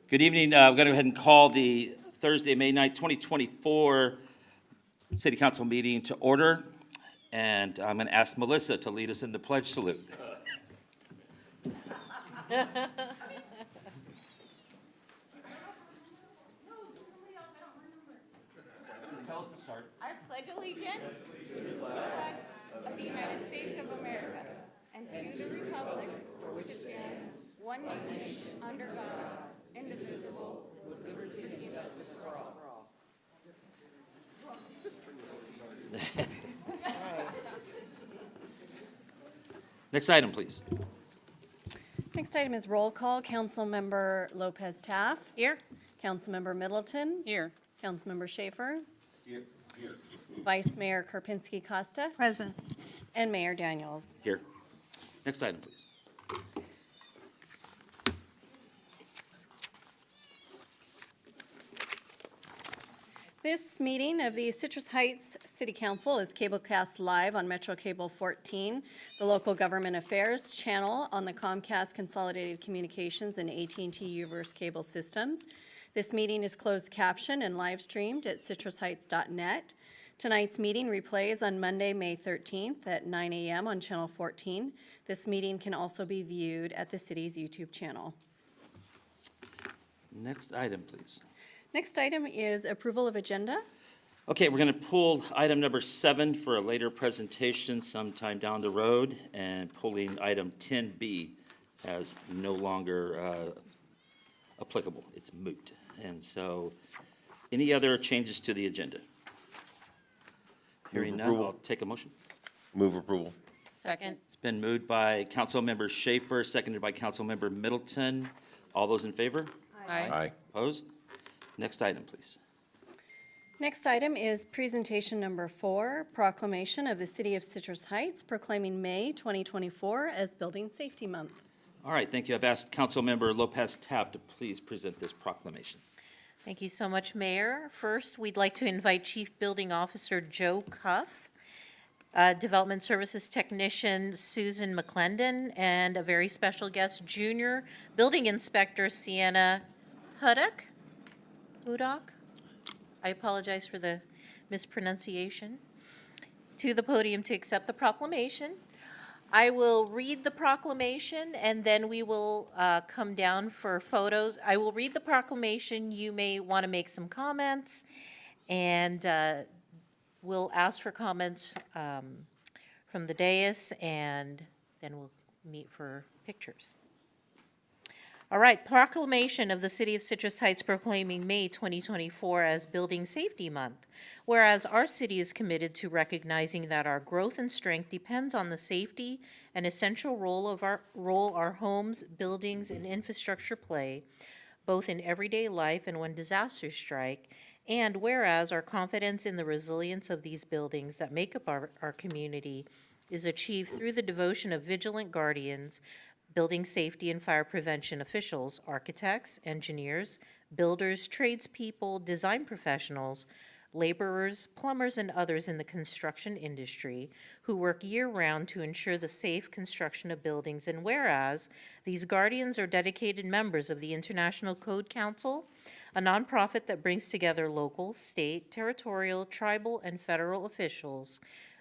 Good evening. We're going to go ahead and call the Thursday, May 9th, 2024 City Council meeting to order. And I'm going to ask Melissa to lead us in the pledge salute. Tell us to start. I pledge allegiance to the flag of the United States of America and to the republic for which it stands, one nation, under God, indivisible, with liberty and justice for all. Next item, please. Next item is roll call. Councilmember Lopez Taff. Here. Councilmember Middleton. Here. Councilmember Schaefer. Here. Vice Mayor Karpinski Costa. Present. And Mayor Daniels. Here. Next item, please. This meeting of the Citrus Heights City Council is cablecast live on Metro Cable 14, the local government affairs channel on the Comcast Consolidated Communications and AT&T Uverse cable systems. This meeting is closed captioned and live streamed at citrusheights.net. Tonight's meeting replays on Monday, May 13th at 9 a.m. on Channel 14. This meeting can also be viewed at the city's YouTube channel. Next item, please. Next item is approval of agenda. Okay, we're going to pull item number 7 for a later presentation sometime down the road, and pulling item 10B as no longer applicable. It's moot. And so, any other changes to the agenda? Hearing none, approval. I'll take a motion. Move approval. Second. It's been moved by Councilmember Schaefer, seconded by Councilmember Middleton. All those in favor? Aye. Opposed? Next item, please. Next item is presentation number 4, proclamation of the City of Citrus Heights proclaiming May 2024 as Building Safety Month. All right, thank you. I've asked Councilmember Lopez Taft to please present this proclamation. Thank you so much, Mayor. First, we'd like to invite Chief Building Officer Joe Cuff, Development Services Technician Susan McClendon, and a very special guest, Junior Building Inspector Sienna Hudak. I apologize for the mispronunciation. To the podium to accept the proclamation. I will read the proclamation, and then we will come down for photos. I will read the proclamation. You may want to make some comments, and we'll ask for comments from the dais, and then we'll meet for pictures. All right, proclamation of the City of Citrus Heights proclaiming May 2024 as Building Safety Month. Whereas our city is committed to recognizing that our growth and strength depends on the safety and essential role our homes, buildings, and infrastructure play, both in everyday life and when disasters strike. And whereas our confidence in the resilience of these buildings that make up our community is achieved through the devotion of vigilant guardians, building safety and fire prevention officials, architects, engineers, builders, tradespeople, design professionals, laborers, plumbers, and others in the construction industry who work year-round to ensure the safe construction of buildings. And whereas these guardians are dedicated members of the International Code Council, a nonprofit that brings together local, state, territorial, tribal, and federal officials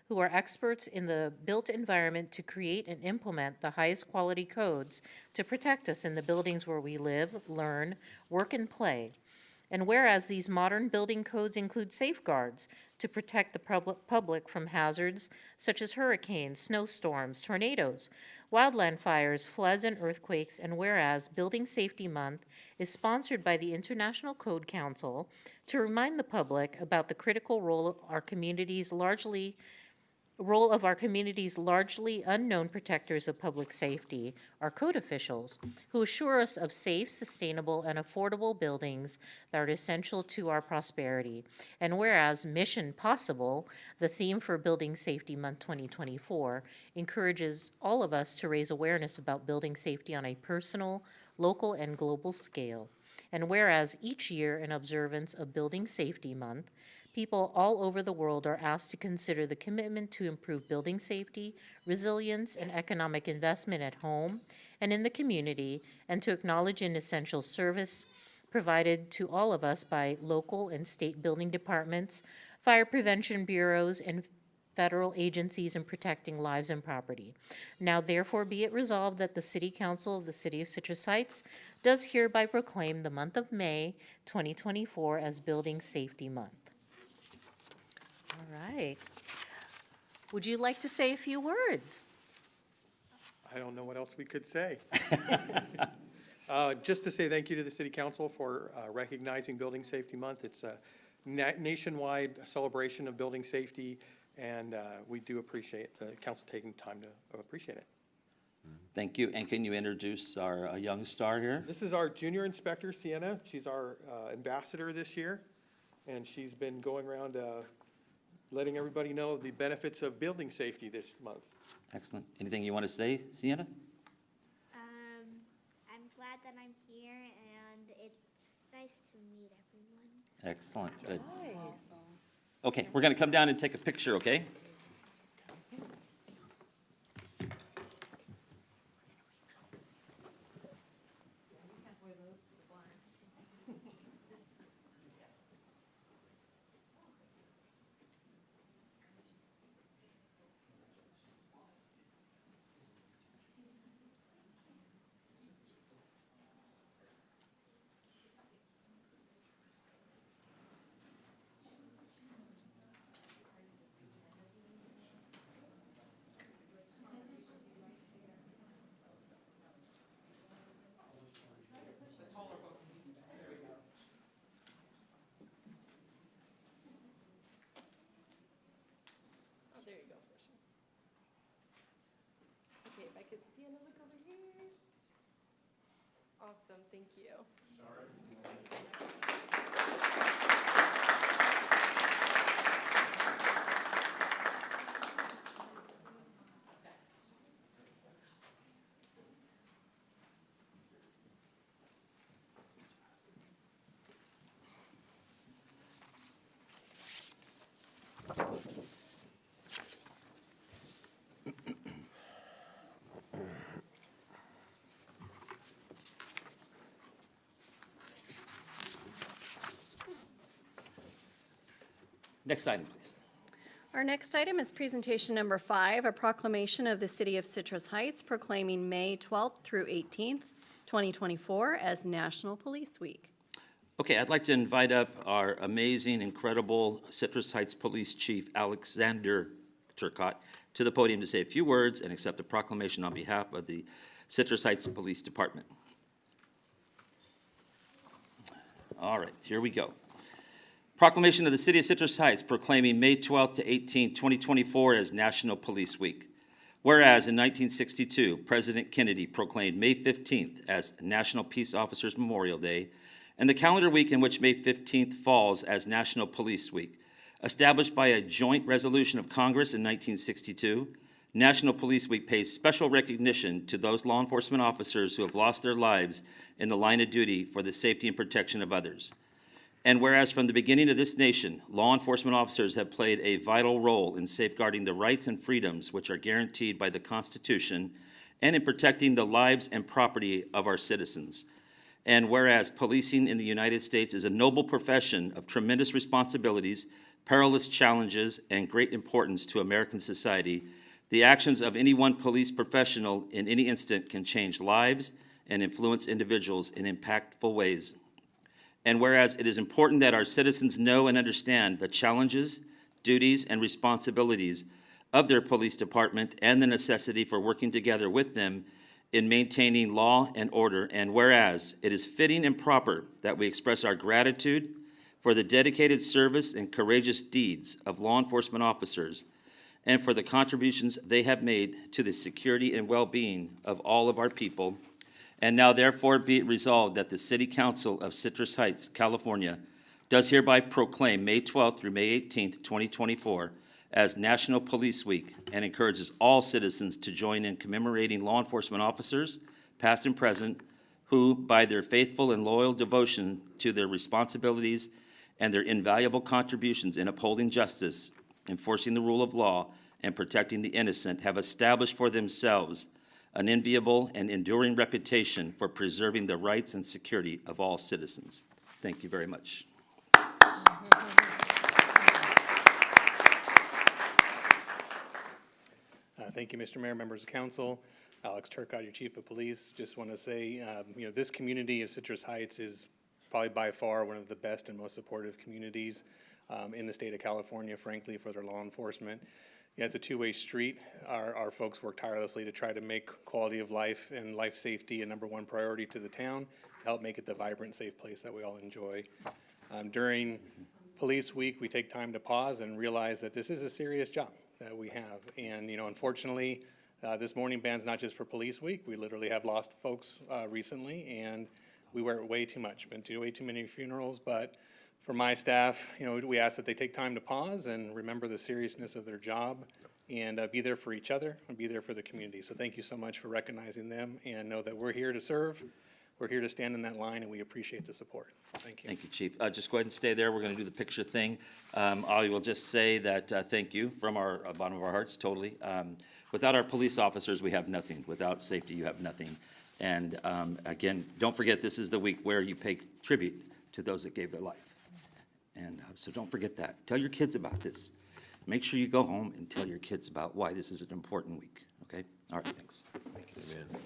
who are experts in the built environment to create and implement the highest quality codes to protect us in the buildings where we live, learn, work, and play. And whereas these modern building codes include safeguards to protect the public from hazards such as hurricanes, snowstorms, tornadoes, wildland fires, floods, and earthquakes, and whereas Building Safety Month is sponsored by the International Code Council to remind the public about the critical role of our community's largely unknown protectors of public safety, our code officials, who assure us of safe, sustainable, and affordable buildings that are essential to our prosperity. And whereas Mission Possible, the theme for Building Safety Month 2024, encourages all of us to raise awareness about building safety on a personal, local, and global scale. And whereas each year in observance of Building Safety Month, people all over the world are asked to consider the commitment to improve building safety, resilience, and economic investment at home and in the community, and to acknowledge an essential service provided to all of us by local and state building departments, fire prevention bureaus, and federal agencies in protecting lives and property. Now therefore be it resolved that the City Council of the City of Citrus Heights does hereby proclaim the month of May 2024 as Building Safety Month. All right. Would you like to say a few words? I don't know what else we could say. Just to say thank you to the City Council for recognizing Building Safety Month. It's a nationwide celebration of building safety, and we do appreciate the council taking time to appreciate it. Thank you. And can you introduce our young star here? This is our junior inspector, Sienna. She's our ambassador this year, and she's been going around letting everybody know the benefits of building safety this month. Excellent. Anything you want to say, Sienna? I'm glad that I'm here, and it's nice to meet everyone. Excellent. Good. Okay, we're going to come down and take a picture, okay? There you go, first one. Okay, if I could see another cover here. Awesome, thank you. Next item, please. Our next item is presentation number 5, a proclamation of the City of Citrus Heights proclaiming May 12th through 18th, 2024 as National Police Week. Okay, I'd like to invite up our amazing, incredible Citrus Heights Police Chief, Alexander Turcotte, to the podium to say a few words and accept a proclamation on behalf of the Citrus Heights Police Department. All right, here we go. Proclamation of the City of Citrus Heights proclaiming May 12th to 18th, 2024 as National Police Week. Whereas in 1962, President Kennedy proclaimed May 15th as National Peace Officers Memorial Day, and the calendar week in which May 15th falls as National Police Week. Established by a joint resolution of Congress in 1962, National Police Week pays special recognition to those law enforcement officers who have lost their lives in the line of duty for the safety and protection of others. And whereas from the beginning of this nation, law enforcement officers have played a vital role in safeguarding the rights and freedoms which are guaranteed by the Constitution and in protecting the lives and property of our citizens. And whereas policing in the United States is a noble profession of tremendous responsibilities, perilous challenges, and great importance to American society, the actions of any one police professional in any instant can change lives and influence individuals in impactful ways. And whereas it is important that our citizens know and understand the challenges, duties, and responsibilities of their police department and the necessity for working together with them in maintaining law and order. And whereas it is fitting and proper that we express our gratitude for the dedicated service and courageous deeds of law enforcement officers and for the contributions they have made to the security and well-being of all of our people. And now therefore be it resolved that the City Council of Citrus Heights, California, does hereby proclaim May 12th through May 18th, 2024 as National Police Week and encourages all citizens to join in commemorating law enforcement officers, past and present, who, by their faithful and loyal devotion to their responsibilities and their invaluable contributions in upholding justice, enforcing the rule of law, and protecting the innocent, have established for themselves an enviable and enduring reputation for preserving the rights and security of all citizens. Thank you very much. Thank you, Mr. Mayor, members of council. Alex Turcott, your chief of police. Just want to say, this community of Citrus Heights is probably by far one of the best and most supportive communities in the state of California, frankly, for their law enforcement. Yeah, it's a two-way street. Our folks work tirelessly to try to make quality of life and life safety a number one priority to the town, help make it the vibrant, safe place that we all enjoy. During Police Week, we take time to pause and realize that this is a serious job that we have. And, unfortunately, this morning ban's not just for Police Week. We literally have lost folks recently, and we wear it way too much. Been to way too many funerals, but for my staff, we ask that they take time to pause and remember the seriousness of their job and be there for each other and be there for the community. So thank you so much for recognizing them, and know that we're here to serve. We're here to stand in that line, and we appreciate the support. So thank you. Thank you, Chief. Just go ahead and stay there. We're going to do the picture thing. I will just say that thank you from our bottom of our hearts, totally. Without our police officers, we have nothing. Without safety, you have nothing. And again, don't forget, this is the week where you pay tribute to those that gave their life. And so don't forget that. Tell your kids about this. Make sure you go home and tell your kids about why this is an important week, okay? All right, thanks. Amen.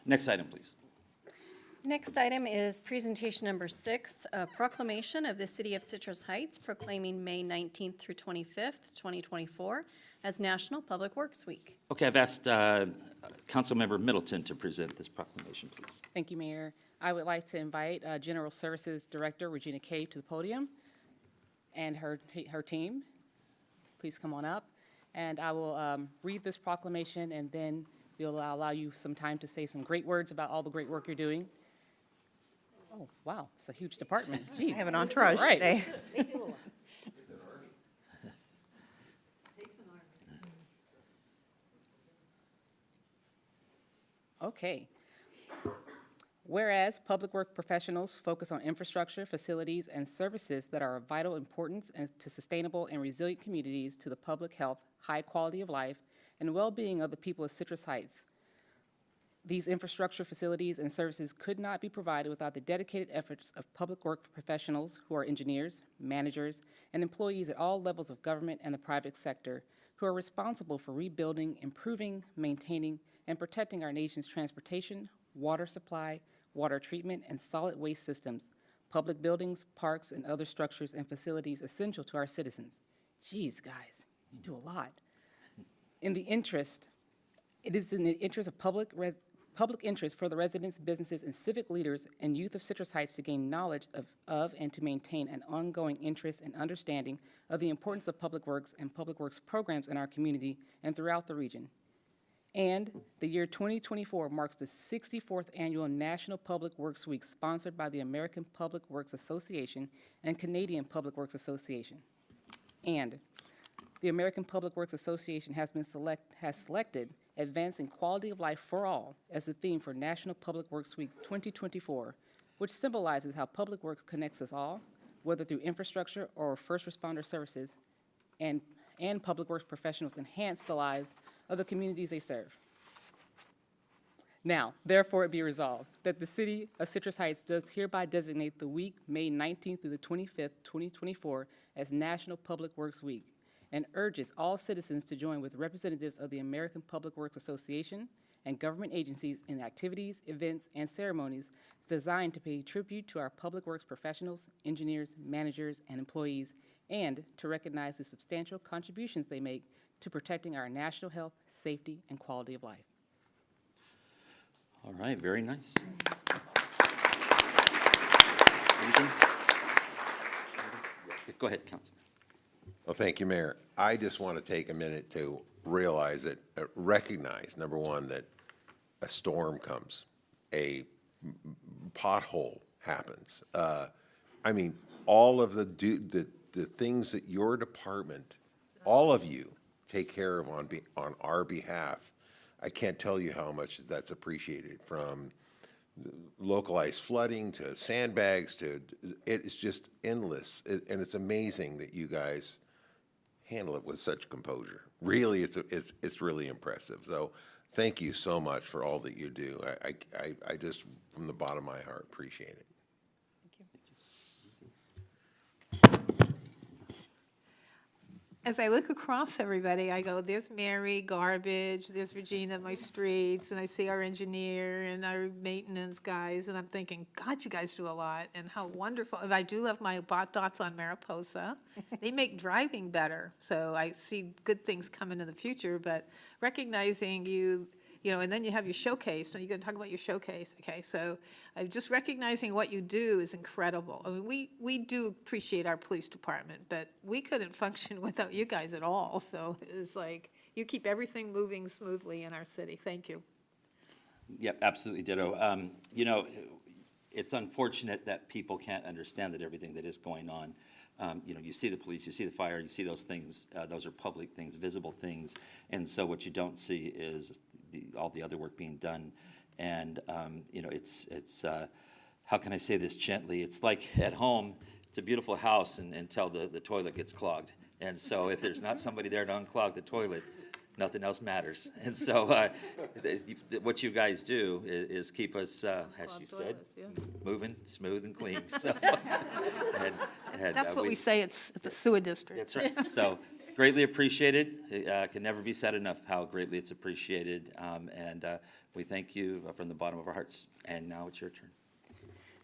Next item, please. Next item is presentation number 6, a proclamation of the City of Citrus Heights proclaiming May 19th through 25th, 2024 as National Public Works Week. Okay, I've asked Councilmember Middleton to present this proclamation, please. Thank you, Mayor. I would like to invite General Services Director Regina Cave to the podium and her team. Please come on up. And I will read this proclamation, and then we'll allow you some time to say some great words about all the great work you're doing. Oh, wow, it's a huge department. Jeez. I have an entourage All right. today. Okay. Whereas public work professionals focus on infrastructure, facilities, and services that are of vital importance to sustainable and resilient communities, to the public health, high quality of life, and well-being of the people of Citrus Heights. These infrastructure, facilities, and services could not be provided without the dedicated efforts of public work professionals who are engineers, managers, and employees at all levels of government and the private sector, who are responsible for rebuilding, improving, maintaining, and protecting our nation's transportation, water supply, water treatment, and solid waste systems, public buildings, parks, and other structures and facilities essential to our citizens. Geez, guys, you do a lot. It is in the interest of public interest for the residents, businesses, and civic leaders and youth of Citrus Heights to gain knowledge of and to maintain an ongoing interest and understanding of the importance of public works and public works programs in our community and throughout the region. And the year 2024 marks the 64th annual National Public Works Week, sponsored by the American Public Works Association and Canadian Public Works Association. And the American Public Works Association has selected Advancing Quality of Life for All as the theme for National Public Works Week 2024, which symbolizes how public works connects us all, whether through infrastructure or first responder services, and public works professionals enhance the lives of the communities they serve. Now, therefore it be resolved that the City of Citrus Heights does hereby designate the week, May 19th through the 25th, 2024, as National Public Works Week, and urges all citizens to join with representatives of the American Public Works Association and government agencies in activities, events, and ceremonies designed to pay tribute to our public works professionals, engineers, managers, and employees, and to recognize the substantial contributions they make to protecting our national health, safety, and quality of life. All right, very nice. Anything? Go ahead, Councilman. Well, thank you, Mayor. I just want to take a minute to realize that, recognize, number one, that a storm comes, a pothole happens. I mean, all of the things that your department, all of you, take care of on our behalf. I can't tell you how much that's appreciated, from localized flooding to sandbags to, it's just endless. And it's amazing that you guys handle it with such composure. Really, it's really impressive. So thank you so much for all that you do. I just, from the bottom of my heart, appreciate it. As I look across everybody, I go, there's Mary, garbage, there's Regina, my streets, and I see our engineer and our maintenance guys, and I'm thinking, God, you guys do a lot, and how wonderful. And I do love my bot dots on Mariposa. They make driving better, so I see good things coming in the future, but recognizing you know, and then you have your showcase. Now you're going to talk about your showcase, okay? So just recognizing what you do is incredible. I mean, we do appreciate our police department, but we couldn't function without you guys at all. So it's like you keep everything moving smoothly in our city. Thank you. Yep, absolutely ditto. You know, it's unfortunate that people can't understand that everything that is going on. You know, you see the police, you see the fire, you see those things. Those are public things, visible things. And so what you don't see is all the other work being done. And, you know, it's how can I say this gently? It's like at home, it's a beautiful house until the toilet gets clogged. And so if there's not somebody there to unclog the toilet, nothing else matters. And so what you guys do is keep us, as you said, moving smooth and clean. So, and, That's what we say, it's the sewer district. That's right. So greatly appreciated. It can never be said enough how greatly it's appreciated. And we thank you from the bottom of our hearts. And now it's your turn.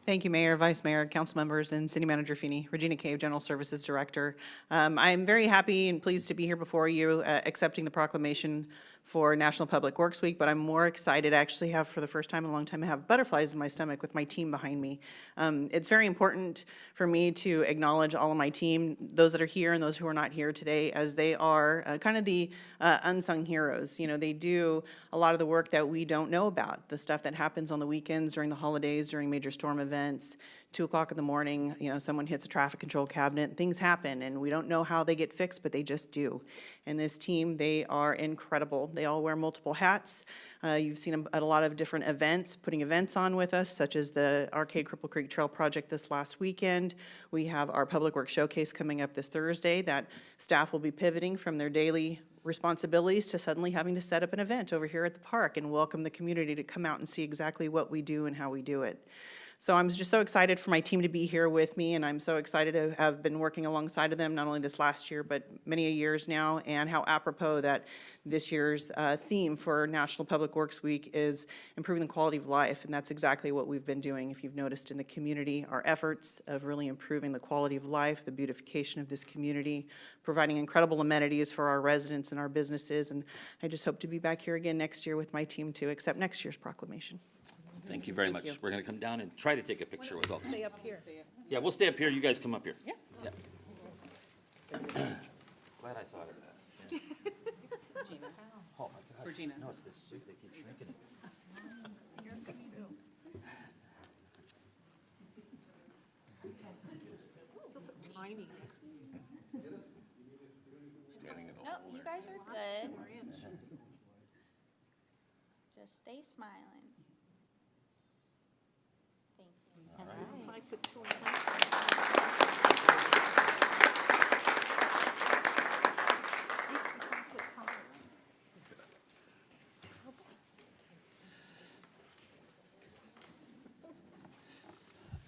Thank you, Mayor, Vice Mayor, council members, and City Manager Feeney. Regina Cave, General Services Director. I'm very happy and pleased to be here before you, accepting the proclamation for National Public Works Week, but I'm more excited, I actually have, for the first time in a long time, I have butterflies in my stomach with my team behind me. It's very important for me to acknowledge all of my team, those that are here and those who are not here today, as they are kind of the unsung heroes. You know, they do a lot of the work that we don't know about, the stuff that happens on the weekends, during the holidays, during major storm events. 2 o'clock in the morning, you know, someone hits a traffic control cabinet, things happen, and we don't know how they get fixed, but they just do. And this team, they are incredible. They all wear multiple hats. You've seen them at a lot of different events, putting events on with us, such as the Arcade Cripple Creek Trail Project this last weekend. We have our Public Works Showcase coming up this Thursday that staff will be pivoting from their daily responsibilities to suddenly having to set up an event over here at the park and welcome the community to come out and see exactly what we do and how we do it. So I'm just so excited for my team to be here with me, and I'm so excited to have been working alongside of them, not only this last year, but many years now, and how apropos that this year's theme for National Public Works Week is improving the quality of life, and that's exactly what we've been doing. If you've noticed in the community, our efforts of really improving the quality of life, the beautification of this community, providing incredible amenities for our residents and our businesses, and I just hope to be back here again next year with my team to accept next year's proclamation. Thank you very much. you. We're going to come down and try to take a picture with all. Stay up here. Yeah, we'll stay up here. You guys come up here. Yeah. Glad I thought of that. Yeah. Oh, my God. Regina. No, it's this suit. They keep shrinking it. Feels so tiny. Nope, you guys are good. Just stay smiling. Thank you. 5'2".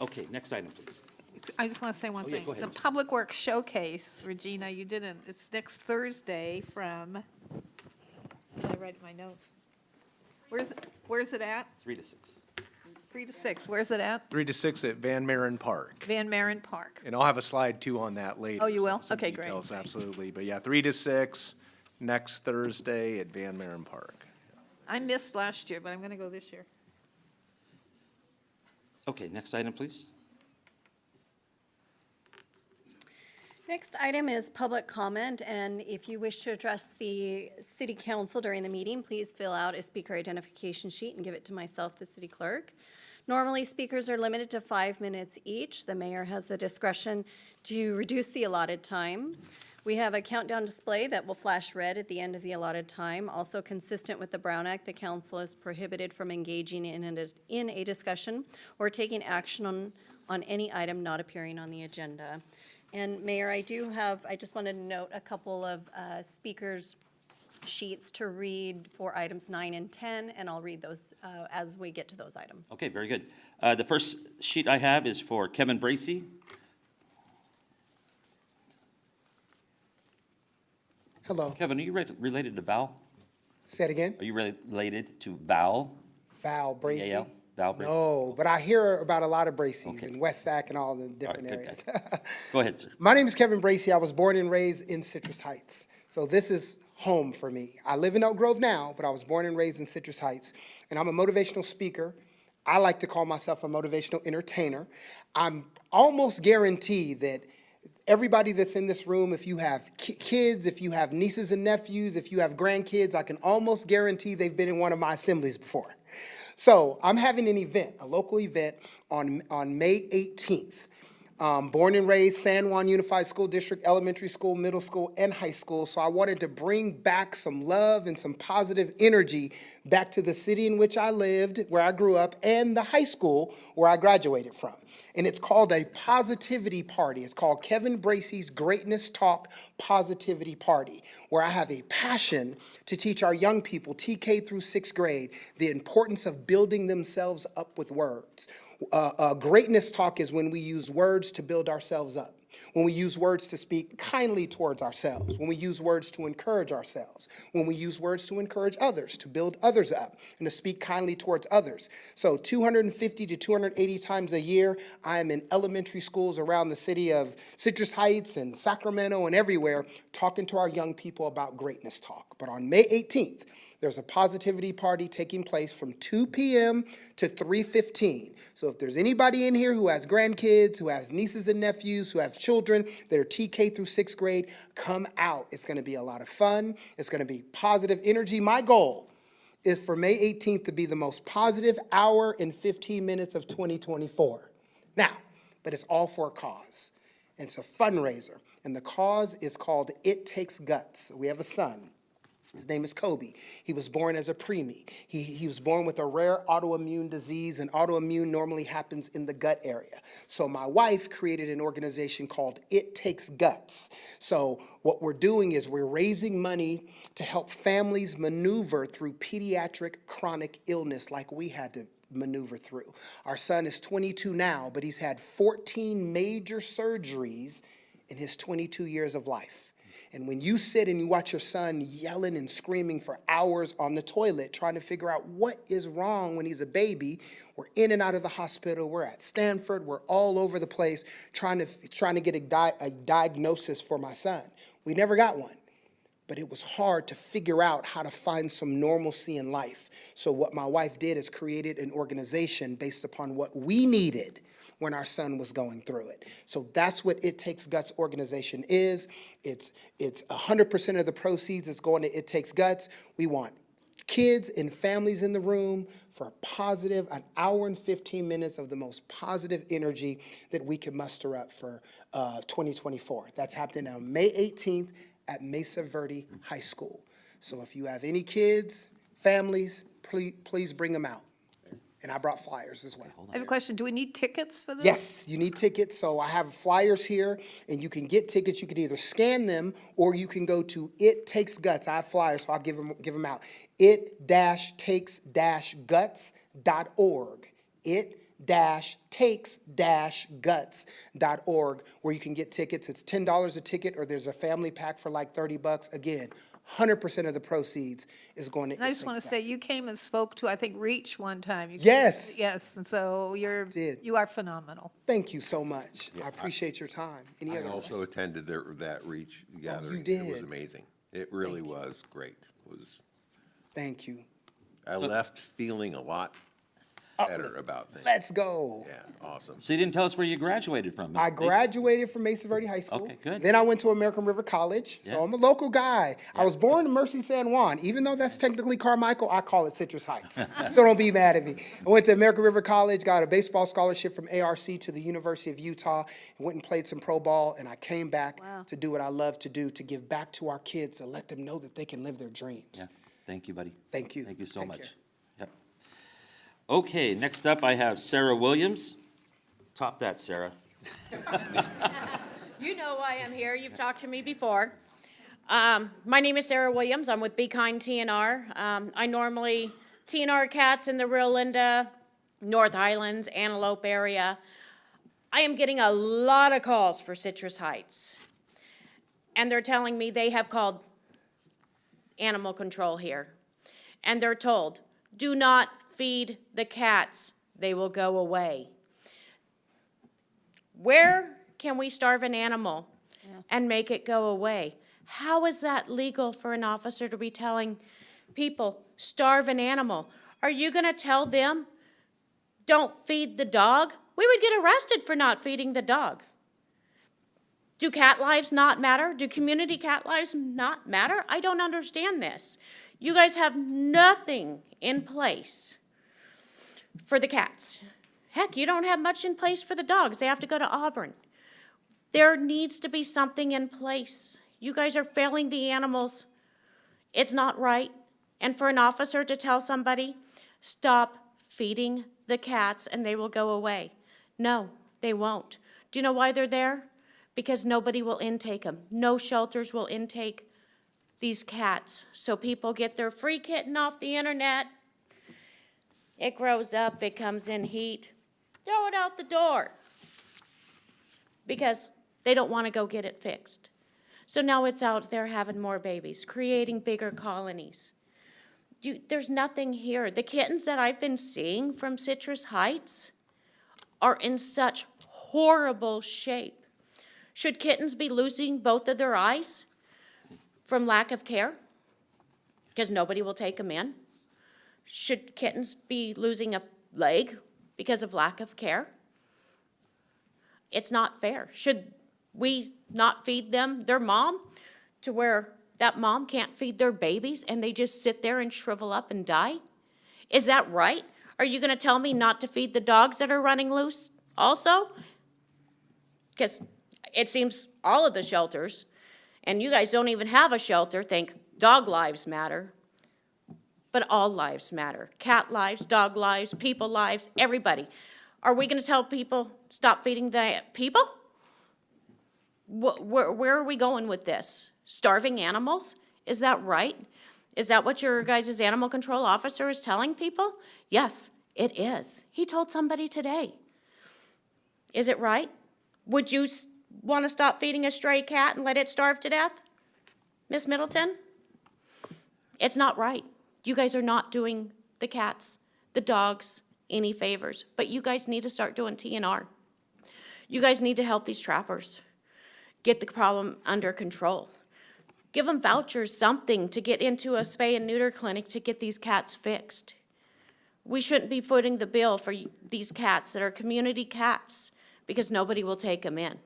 Okay, next item, please. I just want to say one Oh, yeah, thing. go ahead. The Public Works Showcase, Regina, you didn't, it's next Thursday from, did I write my notes? Where's it at? 3 to 6. 3 to 6, where's it at? 3 to 6 at Van Maren Park. Van Maren Park. And I'll have a slide too on that later. Oh, you will? some Okay, great. details, absolutely. But yeah, 3 to 6 next Thursday at Van Maren Park. I missed last year, but I'm going to go this year. Okay, next item, please. Next item is public comment, and if you wish to address the city council during the meeting, please fill out a speaker identification sheet and give it to myself, the city clerk. Normally, speakers are limited to 5 minutes each. The mayor has the discretion to reduce the allotted time. We have a countdown display that will flash red at the end of the allotted time. Also consistent with the Brown Act, the council is prohibited from engaging in a discussion or taking action on any item not appearing on the agenda. And Mayor, I just wanted to note a couple of speakers' sheets to read for items 9 and 10, and I'll read those as we get to those items. Okay, very good. The first sheet I have is for Kevin Bracy. Hello. Kevin, are you related to Val? Say it again. Are you related to Val? Val Bracy. V-A-L? Val Bracy? No, but I hear about a lot of Bracy's Okay. in West Sac and all the different good areas. Go ahead, sir. My name is Kevin Bracy. I was born and raised in Citrus Heights. So this is home for me. I live in Elk Grove now, but I was born and raised in Citrus Heights. And I'm a motivational speaker. I like to call myself a motivational entertainer. I'm almost guaranteed that everybody that's in this room, if you have kids, if you have nieces and nephews, if you have grandkids, I can almost guarantee they've been in one of my assemblies before. So I'm having an event, a local event on May 18th. Born and raised San Juan Unified School District, elementary school, middle school, and high school. So I wanted to bring back some love and some positive energy back to the city in which I lived, where I grew up, and the high school where I graduated from. And it's called a positivity party. It's called Kevin Bracy's Greatness Talk Positivity Party, where I have a passion to teach our young people, TK through 6th grade, the importance of building themselves up with words. Greatness talk is when we use words to build ourselves up, when we use words to speak kindly towards ourselves, when we use words to encourage ourselves, when we use words to encourage others, to build others up, and to speak kindly towards others. So 250 to 280 times a year, I am in elementary schools around the city of Citrus Heights and Sacramento and everywhere, talking to our young people about greatness talk. But on May 18th, there's a positivity party taking place from 2 p.m. to 3:15. So if there's anybody in here who has grandkids, who has nieces and nephews, who have children that are TK through 6th grade, come out. It's going to be a lot of fun. It's going to be positive energy. My goal is for May 18th to be the most positive hour and 15 minutes of 2024. Now, but it's all for a cause. And it's a fundraiser. And the cause is called It Takes Guts. We have a son. His name is Kobe. He was born as a preemie. He was born with a rare autoimmune disease, and autoimmune normally happens in the gut area. So my wife created an organization called It Takes Guts. So what we're doing is we're raising money to help families maneuver through pediatric chronic illness like we had to maneuver through. Our son is 22 now, but he's had 14 major surgeries in his 22 years of life. And when you sit and you watch your son yelling and screaming for hours on the toilet, trying to figure out what is wrong when he's a baby, we're in and out of the hospital, we're at Stanford, we're all over the place trying to get a diagnosis for my son. We never got one. But it was hard to figure out how to find some normalcy in life. So what my wife did is created an organization based upon what we needed when our son was going through it. So that's what It Takes Guts organization is. It's 100% of the proceeds is going to It Takes Guts. We want kids and families in the room for a positive, an hour and 15 minutes of the most positive energy that we can muster up for 2024. That's happening on May 18th at Mesa Verde High School. So if you have any kids, families, please bring them out. And I brought flyers as well. I have a question. Do we need tickets for this? Yes, you need tickets. So I have flyers here, and you can get tickets. You can either scan them, or you can go to It Takes Guts. I have flyers, so I'll give them out. It-takes-guts.org. takes-guts.org, where you can get tickets. It's $10 a ticket, or there's a family pack for like $30. Again, 100% of the proceeds is going to. And I just want to say, you came and spoke to, I think, Reach one time. You came- Yes. Yes, and so you are phenomenal. Thank you so much. I appreciate your time. Any I other? also attended that Reach gathering. It was did? amazing. It really was great. It was, Thank you. I left feeling a lot better about things. Let's go. Yeah, awesome. So you didn't tell us where you graduated from? I graduated from Mesa Verde High School. Okay, good. Then I went to American River College, Yeah. so I'm a local guy. I was born in Mercy, San Juan. Even though that's technically Carmichael, I call it Citrus Heights. So don't be mad at me. I went to American River College, got a baseball scholarship from ARC to the University of Utah, and went and played some pro ball, and I came back to do what I love to do, to give back to our kids, to let them know that they can live their dreams. Yeah, thank you, buddy. Thank you. Thank you so Take much. care. Yep. Okay, next up, I have Sarah Williams. Top that, Sarah. You know why I'm here. You've talked to me before. My name is Sarah Williams. I'm with Be Kind TNR. I normally TNR cats in the Rio Linda, North Highlands, Antelope area. I am getting a lot of calls for Citrus Heights. And they're telling me they have called animal control here. And they're told, do not feed the cats. They will go away. Where can we starve an animal and make it go away? How is that legal for an officer to be telling people, starve an animal? Are you going to tell them, don't feed the dog? We would get arrested for not feeding the dog. Do cat lives not matter? Do community cat lives not matter? I don't understand this. You guys have nothing in place for the cats. Heck, you don't have much in place for the dogs. They have to go to Auburn. There needs to be something in place. You guys are failing the animals. It's not right. And for an officer to tell somebody, stop feeding the cats and they will go away. No, they won't. Do you know why they're there? Because nobody will intake them. No shelters will intake these cats. So people get their free kitten off the internet. It grows up, it comes in heat. Throw it out the door. Because they don't want to go get it fixed. So now it's out there having more babies, creating bigger colonies. There's nothing here. The kittens that I've been seeing from Citrus Heights are in such horrible shape. Should kittens be losing both of their eyes from lack of care? Because nobody will take them in. Should kittens be losing a leg because of lack of care? It's not fair. Should we not feed them their mom to where that mom can't feed their babies and they just sit there and shrivel up and die? Is that right? Are you going to tell me not to feed the dogs that are running loose also? Because it seems all of the shelters, and you guys don't even have a shelter, think dog lives matter. But all lives matter. Cat lives, dog lives, people lives, everybody. Are we going to tell people, stop feeding the people? Where are we going with this? Starving animals? Is that right? Is that what your guys' animal control officer is telling people? Yes, it is. He told somebody today. Is it right? Would you want to stop feeding a stray cat and let it starve to death? Miss Middleton? It's not right. You guys are not doing the cats, the dogs, any favors. But you guys need to start doing TNR. You guys need to help these trappers get the problem under control. Give them vouchers, something to get into a spay and neuter clinic to get these cats fixed. We shouldn't be footing the bill for these cats that are community cats because nobody will take them in.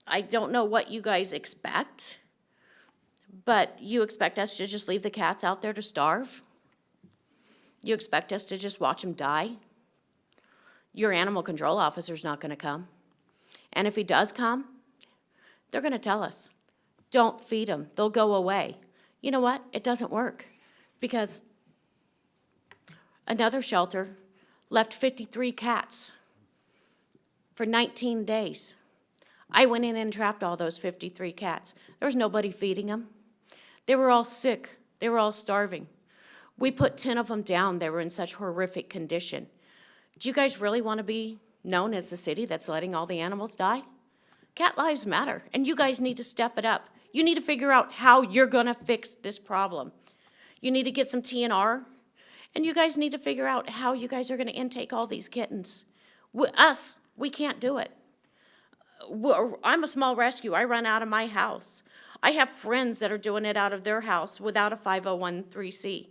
I don't know what you guys expect, but you expect us to just leave the cats out there to starve? You expect us to just watch them die? Your animal control officer's not going to come. And if he does come, they're going to tell us, don't feed them, they'll go away. You know what? It doesn't work because another shelter left 53 cats for 19 days. I went in and trapped all those 53 cats. There was nobody feeding them. They were all sick. They were all starving. We put 10 of them down. They were in such horrific condition. Do you guys really want to be known as the city that's letting all the animals die? Cat lives matter, and you guys need to step it up. You need to figure out how you're gonna fix this problem. You need to get some TNR, and you guys need to figure out how you guys are gonna intake all these kittens. We can't do it. I'm a small rescue. I run out of my house. I have friends that are doing it out of their house without a 501(c).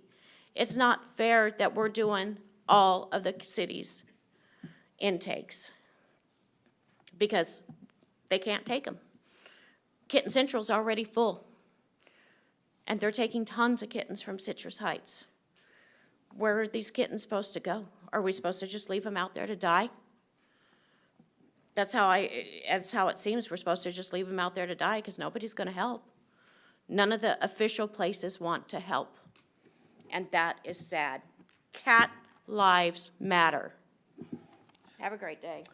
It's not fair that we're doing all of the city's intakes because they can't take them. Kitten Central's already full, and they're taking tons of kittens from Citrus Heights. Where are these kittens supposed to go? Are we supposed to just leave them out there to die? That's how it seems. We're supposed to just leave them out there to die because nobody's going to help. None of the official places want to help, and that is sad. Cat lives matter. Have a great day.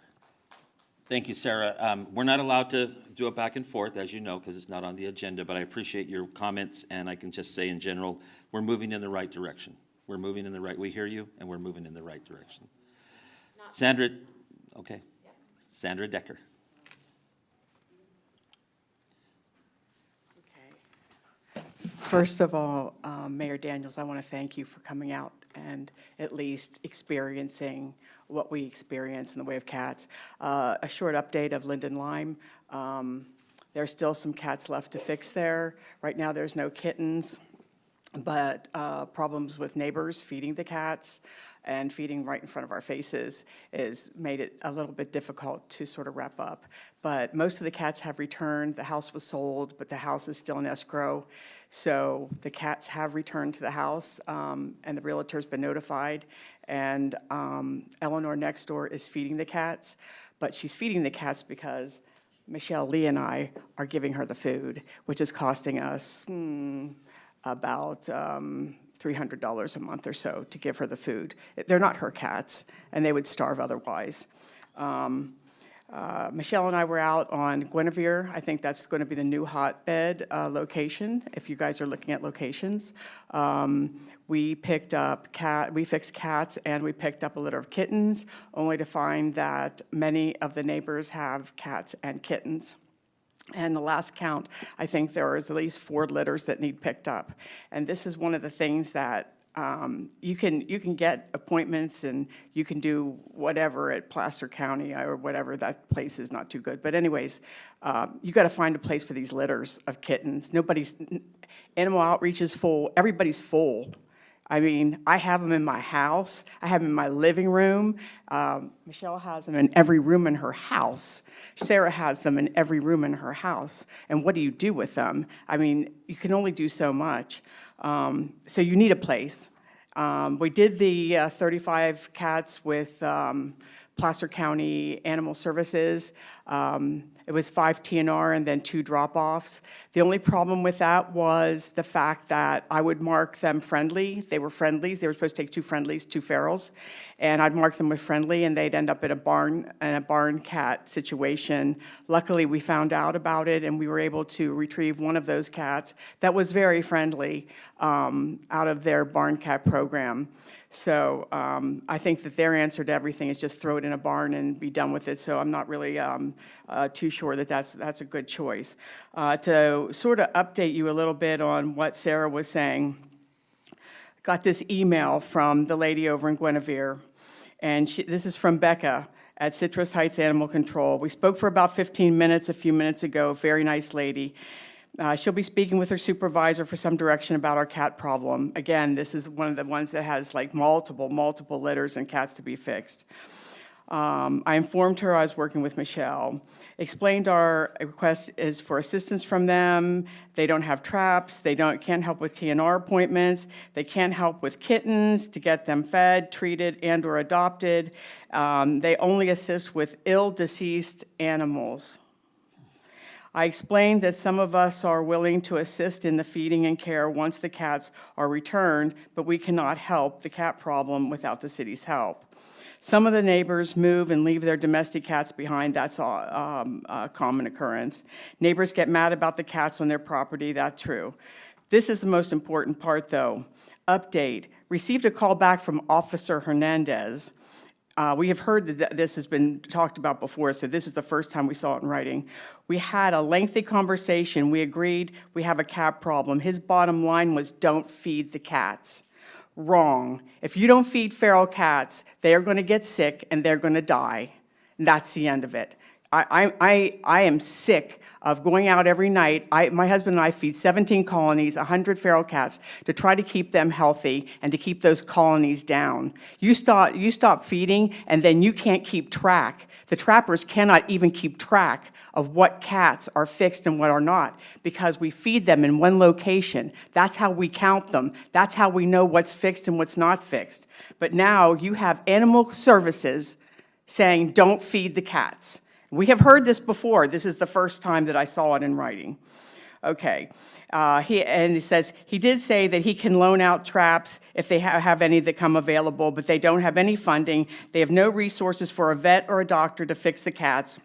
Thank you, Sarah. We're not allowed to do a back and forth, as you know, because it's not on the agenda, but I appreciate your comments, and I can just say in general, we're moving in the right direction. We hear you, and we're moving in the right direction. Sandra, okay. Sandra Decker. First of all, Mayor Daniels, I want to thank you for coming out and at least experiencing what we experience in the way of cats. A short update of Linden Lime. There's still some cats left to fix there. Right now, there's no kittens, but problems with neighbors feeding the cats and feeding right in front of our faces has made it a little bit difficult to sort of wrap up. But most of the cats have returned. The house was sold, but the house is still in escrow. So the cats have returned to the house, and the realtor's been notified. And Eleanor next door is feeding the cats, but she's feeding the cats because Michelle Lee and I are giving her the food, which is costing us about $300 a month or so to give her the food. They're not her cats, and they would starve otherwise. Michelle and I were out on Guinevere. I think that's going to be the new hotbed location, if you guys are looking at locations. We fixed cats, and we picked up a litter of kittens, only to find that many of the neighbors have cats and kittens. And the last count, I think there is at least 4 litters that need picked up. And this is one of the things that you can get appointments and you can do whatever at Placer County or whatever. That place is not too good. But anyways, you got to find a place for these litters of kittens. Animal outreach is full. Everybody's full. I mean, I have them in my house. I have them in my living room. Michelle has them in every room in her house. Sarah has them in every room in her house. And what do you do with them? I mean, you can only do so much. So you need a place. We did the 35 cats with Placer County Animal Services. It was 5 TNR and then 2 drop-offs. The only problem with that was the fact that I would mark them friendly. They were friendlies. They were supposed to take 2 friendlies, 2 ferals, and I'd mark them with friendly, and they'd end up in a barn cat situation. Luckily, we found out about it, and we were able to retrieve one of those cats that was very friendly out of their barn cat program. So I think that their answer to everything is just throw it in a barn and be done with it. So I'm not really too sure that that's a good choice. To sort of update you a little bit on what Sarah was saying, got this email from the lady over in Guinevere, and this is from Becca at Citrus Heights Animal Control. We spoke for about 15 minutes a few minutes ago. Very nice lady. She'll be speaking with her supervisor for some direction about our cat problem. Again, this is one of the ones that has like multiple litters and cats to be fixed. I informed her I was working with Michelle, explained our request is for assistance from them. They don't have traps. They can't help with TNR appointments. They can't help with kittens to get them fed, treated, and or adopted. They only assist with ill, deceased animals. I explained that some of us are willing to assist in the feeding and care once the cats are returned, but we cannot help the cat problem without the city's help. Some of the neighbors move and leave their domestic cats behind. That's a common occurrence. Neighbors get mad about the cats on their property. That's true. This is the most important part, though. Update. Received a call back from Officer Hernandez. We have heard that this has been talked about before, so this is the first time we saw it in writing. We had a lengthy conversation. We agreed we have a cat problem. His bottom line was, don't feed the cats. Wrong. If you don't feed feral cats, they are going to get sick and they're going to die. And that's the end of it. I am sick of going out every night. My husband and I feed 17 colonies, 100 feral cats, to try to keep them healthy and to keep those colonies down. You stop feeding, and then you can't keep track. The trappers cannot even keep track of what cats are fixed and what are not, because we feed them in one location. That's how we count them. That's how we know what's fixed and what's not fixed. But now you have animal services saying, don't feed the cats. We have heard this before. This is the first time that I saw it in writing. Okay. He says, he did say that he can loan out traps if they have any that come available, but they don't have any funding. They have no resources for a vet or a doctor to fix the cats.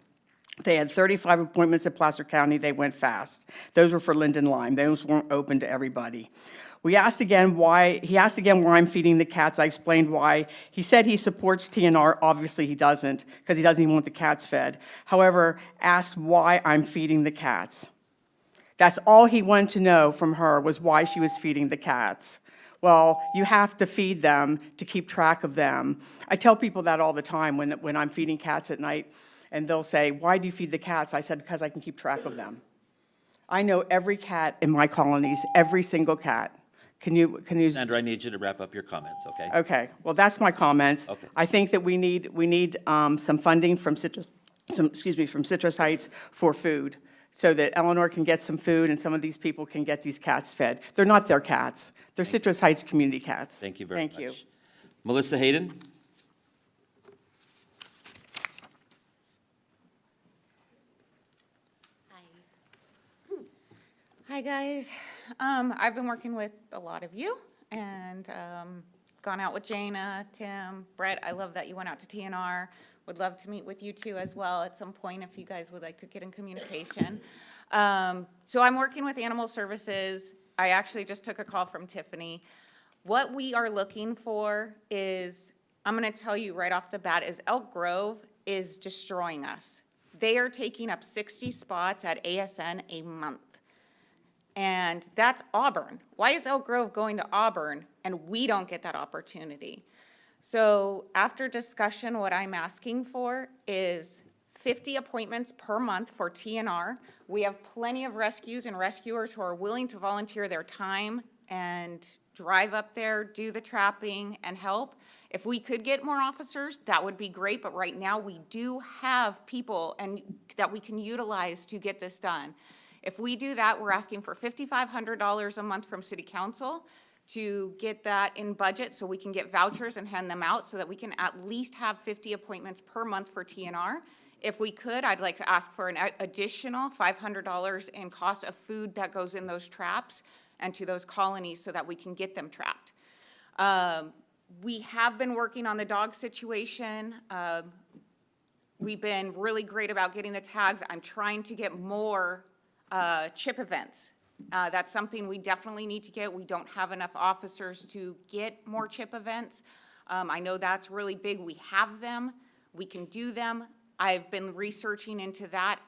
They had 35 appointments in Placer County. They went fast. Those were for Linden Lime. Those weren't open to everybody. He asked again why I'm feeding the cats. I explained why. He said he supports TNR. Obviously he doesn't, because he doesn't even want the cats fed. However, asked why I'm feeding the cats. That's all he wanted to know from her, was why she was feeding the cats. Well, you have to feed them to keep track of them. I tell people that all the time when I'm feeding cats at night, and they'll say, why do you feed the cats? I said, because I can keep track of them. I know every cat in my colonies, every single cat. Can you? Sandra, I need you to wrap up your comments, okay? Okay, well, that's my comments. Okay. I think that we need some funding from Citrus Heights for food, so that Eleanor can get some food and some of these people can get these cats fed. They're not their cats. They're Citrus Heights community cats. Thank you very much. Thank you. Melissa Hayden? Hi, guys. I've been working with a lot of you and gone out with Jana, Tim, Brett. I love that you went out to TNR. Would love to meet with you two as well at some point if you guys would like to get in communication. So I'm working with Animal Services. I actually just took a call from Tiffany. What we are looking for is, I'm going to tell you right off the bat, is Elk Grove is destroying us. They are taking up 60 spots at ASN a month. And that's Auburn. Why is Elk Grove going to Auburn and we don't get that opportunity? So after discussion, what I'm asking for is 50 appointments per month for TNR. We have plenty of rescues and rescuers who are willing to volunteer their time and drive up there, do the trapping, and help. If we could get more officers, that would be great, but right now we do have people and that we can utilize to get this done. If we do that, we're asking for $5,500 a month from City Council to get that in budget so we can get vouchers and hand them out so that we can at least have 50 appointments per month for TNR. If we could, I'd like to ask for an additional $500 in cost of food that goes in those traps and to those colonies so that we can get them trapped. We have been working on the dog situation. We've been really great about getting the tags. I'm trying to get more chip events. That's something we definitely need to get. We don't have enough officers to get more chip events. I know that's really big. We have them. We can do them. I've been researching into that.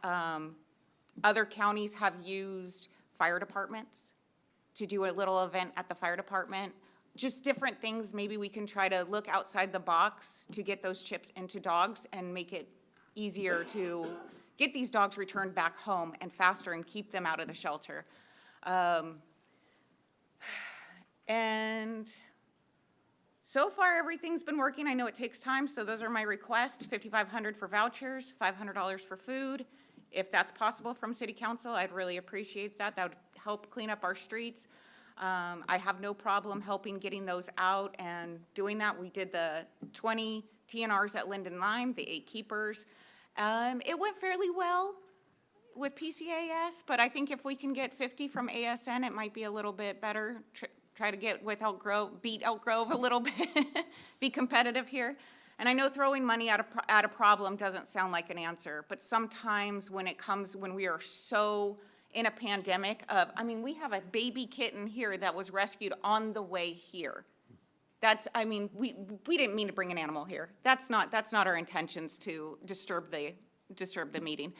Other counties have used fire departments to do a little event at the fire department. Just different things. Maybe we can try to look outside the box to get those chips into dogs and make it easier to get these dogs returned back home and faster and keep them out of the shelter. And so far, everything's been working. I know it takes time, so those are my requests. $5,500 for vouchers, $500 for food. If that's possible from City Council, I'd really appreciate that. That would help clean up our streets. I have no problem helping getting those out and doing that. We did the 20 TNRs at Linden Lime, the 8 keepers. It went fairly well with PCAS, but I think if we can get 50 from ASN, it might be a little bit better. Try to get with Elk Grove, beat Elk Grove a little bit, be competitive here. And I know throwing money at a problem doesn't sound like an answer, but sometimes when we are so in a pandemic we have a baby kitten here that was rescued on the way here. That's, I mean, we didn't mean to bring an animal here. That's not our intentions to disturb the meeting.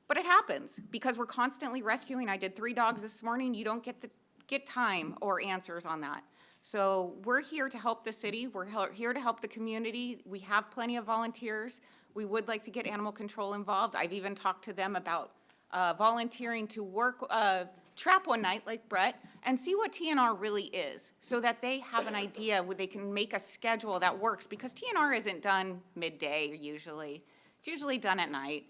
But it happens because we're constantly rescuing. I did 3 dogs this morning. You don't get time or answers on that. So we're here to help the city. We're here to help the community. We have plenty of volunteers. We would like to get animal control involved. I've even talked to them about volunteering to work, trap one night like Brett, and see what TNR really is, so that they have an idea where they can make a schedule that works, because TNR isn't done midday usually. It's usually done at night.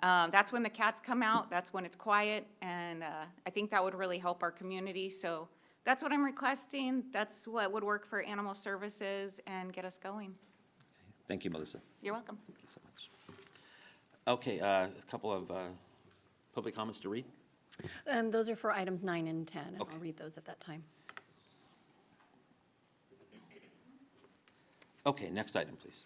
That's when the cats come out, that's when it's quiet, and I think that would really help our community. So that's what I'm requesting. That's what would work for animal services and get us going. Thank you, Melissa. You're welcome. Thank you so much. Okay, a couple of public comments to read. Those are for items 9 and 10, and Okay. I'll read those at that time. Okay, next item, please.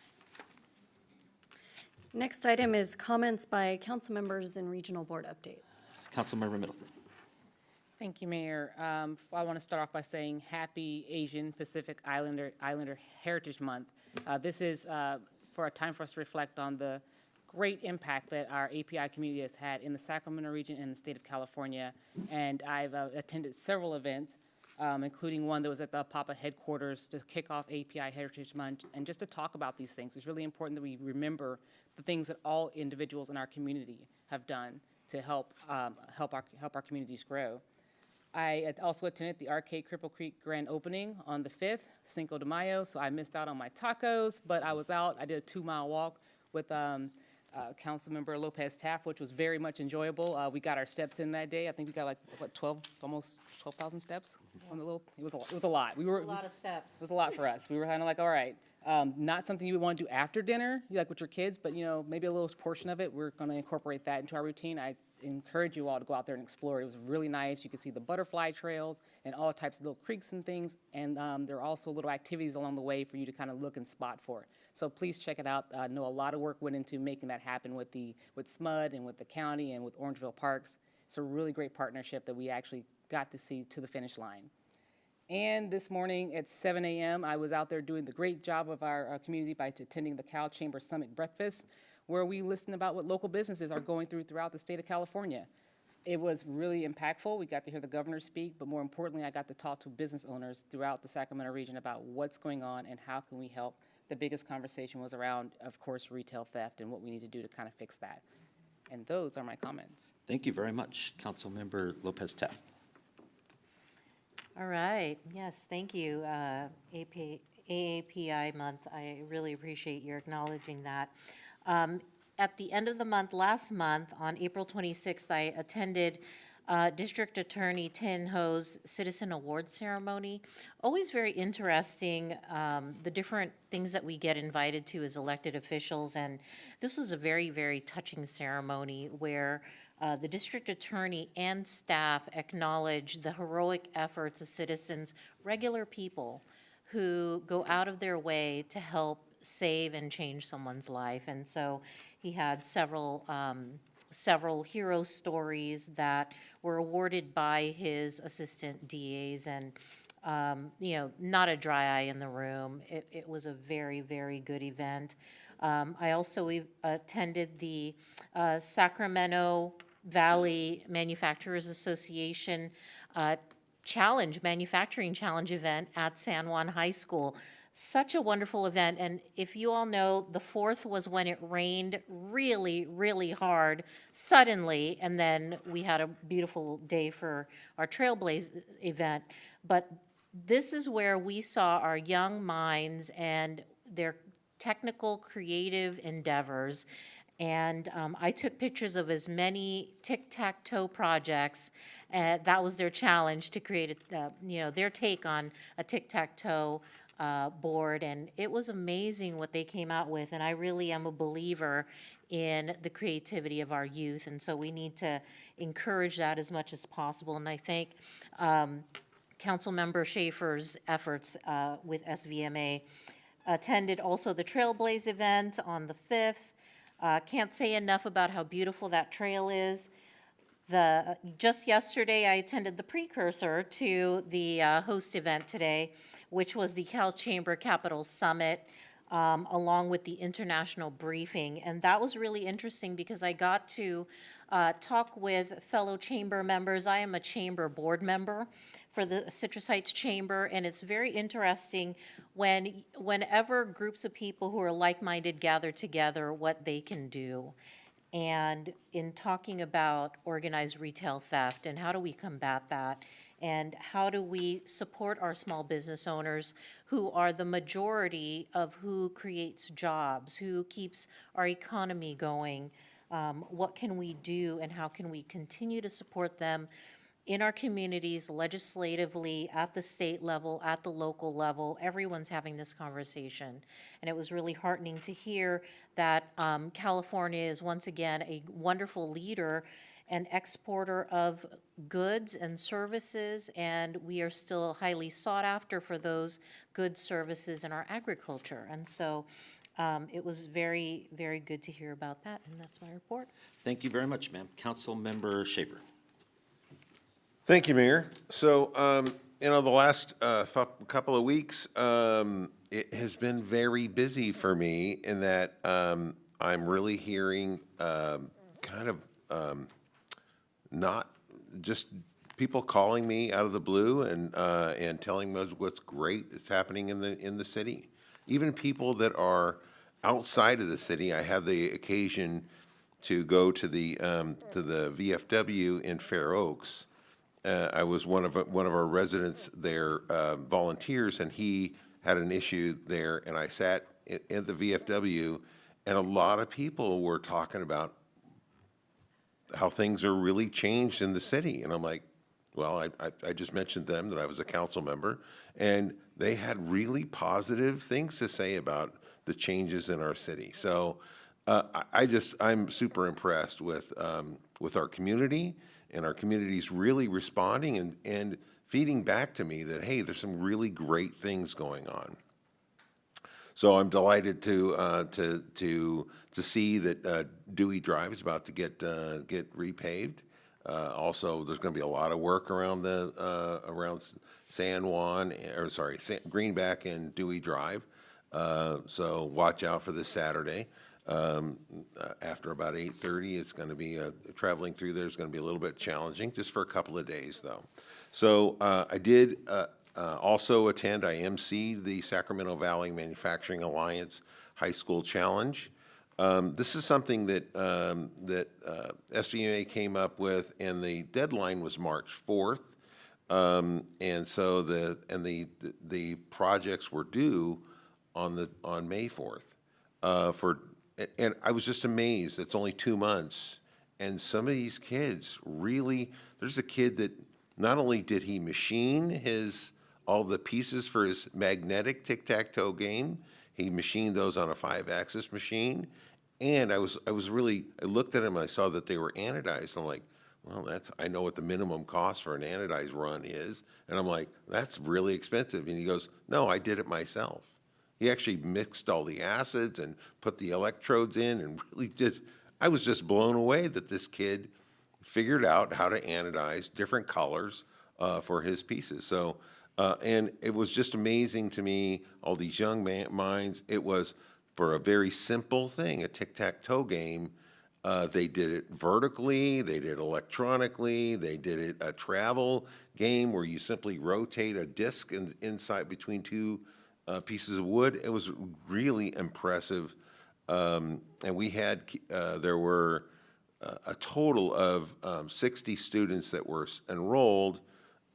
Next item is comments by council members and regional board updates. Councilmember Middleton. Thank you, Mayor. I want to start off by saying Happy Asian Pacific Islander Heritage Month. This is for a time for us to reflect on the great impact that our API community has had in the Sacramento region and the state of California. And I've attended several events, including one that was at the Papa headquarters to kick off API Heritage Month, and just to talk about these things. It's really important that we remember the things that all individuals in our community have done to help our communities grow. I also attended the Arcade Cripple Creek grand opening on the 5th, Cinco de Mayo, so I missed out on my tacos, but I was out. I did a 2-mile walk with Councilmember Lopez Taft, which was very much enjoyable. We got our steps in that day. I think we got like 12, almost 12,000 steps on the little. It was a lot. A lot of steps. It was a lot for us. We were kind of like, all right, not something you would want to do after dinner, like with your kids, but maybe a little portion of it. We're going to incorporate that into our routine. I encourage you all to go out there and explore. It was really nice. You could see the butterfly trails and all types of little creeks and things, and there are also little activities along the way for you to kind of look and spot for. So please check it out. I know a lot of work went into making that happen with SMUD and with the county and with Orangeville Parks. It's a really great partnership that we actually got to see to the finish line. And this morning at 7 a.m., I was out there doing the great job of our community by attending the Cal Chamber Summit Breakfast, where we listened about what local businesses are going throughout the state of California. It was really impactful. We got to hear the governor speak, but more importantly, I got to talk to business owners throughout the Sacramento region about what's going on and how can we help. The biggest conversation was around, of course, retail theft and what we need to do to kind of fix that. And those are my comments. Thank you very much, Councilmember Lopez Taft. All right, yes, thank you, AAPI month. I really appreciate your acknowledging that. At the end of the month, last month, on April 26th, I attended District Attorney Tin Ho's Citizen Award Ceremony. Always very interesting, the different things that we get invited to as elected officials, and this was a very, very touching ceremony where the district attorney and staff acknowledge the heroic efforts of citizens, regular people, who go out of their way to help save and change someone's life. And so he had several hero stories that were awarded by his assistant DAs, and not a dry eye in the room. It was a very, very good event. I also attended the Sacramento Valley Manufacturers Association Manufacturing Challenge event at San Juan High School. Such a wonderful event, and if you all know, the 4th was when it rained really, really hard suddenly, and then we had a beautiful day for our Trailblaze event. But this is where we saw our young minds and their technical, creative endeavors. And I took pictures of as many tic-tac-toe projects. That was their challenge, to create their take on a tic-tac-toe board, and it was amazing what they came out with. And I really am a believer in the creativity of our youth, and so we need to encourage that as much as possible. And I thank Councilmember Schaefer's efforts with SVMA. Attended also the Trailblaze event on the 5th. Can't say enough about how beautiful that trail is. Just yesterday, I attended the precursor to the host event today, which was the Cal Chamber Capital Summit, along with the international briefing. And that was really interesting because I got to talk with fellow chamber members. I am a chamber board member for the Citrus Heights Chamber, and it's very interesting whenever groups of people who are like-minded gather together, what they can do. And in talking about organized retail theft and how do we combat that, and how do we support our small business owners who are the majority of who creates jobs, who keeps our economy going, what can we do and how can we continue to support them in our communities, legislatively, at the state level, at the local level. Everyone's having this conversation. And it was really heartening to hear that California is once again a wonderful leader and exporter of goods and services, and we are still highly sought after for those goods, services in our agriculture. And so it was very, very good to hear about that, and that's my report. Thank you very much, ma'am. Councilmember Schaefer. Thank you, Mayor. So, the last couple of weeks, it has been very busy for me in that I'm really hearing not just people calling me out of the blue and telling me what's great that's happening in the city. Even people that are outside of the city. I had the occasion to go to the VFW in Fair Oaks. I was one of our residents there, volunteers, and he had an issue there, and I sat at the VFW, and a lot of people were talking about how things are really changed in the city. And I'm like, well, I just mentioned to them that I was a council member, and they had really positive things to say about the changes in our city. So I'm super impressed with our community, and our community's really responding and feeding back to me that, hey, there's some really great things going on. So I'm delighted to see that Dewey Drive is about to get repaved. Also, there's going to be a lot of work around Greenback and Dewey Drive. So watch out for this Saturday. After about 8:30, it's going to be traveling through there is going to be a little bit challenging, just for a couple of days, though. So I did also attend. I emceed the Sacramento Valley Manufacturing Alliance High School Challenge. This is something that SVMA came up with, and the deadline was March 4th. And so the projects were due on May 4th. And I was just amazed. It's only 2 months, and some of these kids really. There's a kid that not only did he machine all the pieces for his magnetic tic-tac-toe game, he machined those on a 5-axis machine. And I looked at him and I saw that they were anodized. I'm like, well, I know what the minimum cost for an anodized run is. And I'm like, that's really expensive. And he goes, no, I did it myself. He actually mixed all the acids and put the electrodes in and really I was just blown away that this kid figured out how to anodize different colors for his pieces. So, and it was just amazing to me, all these young minds. It was for a very simple thing, a tic-tac-toe game. They did it vertically, they did it electronically, they did it a travel game where you simply rotate a disc inside between two pieces of wood. It was really impressive. And we had, there were a total of 60 students that were enrolled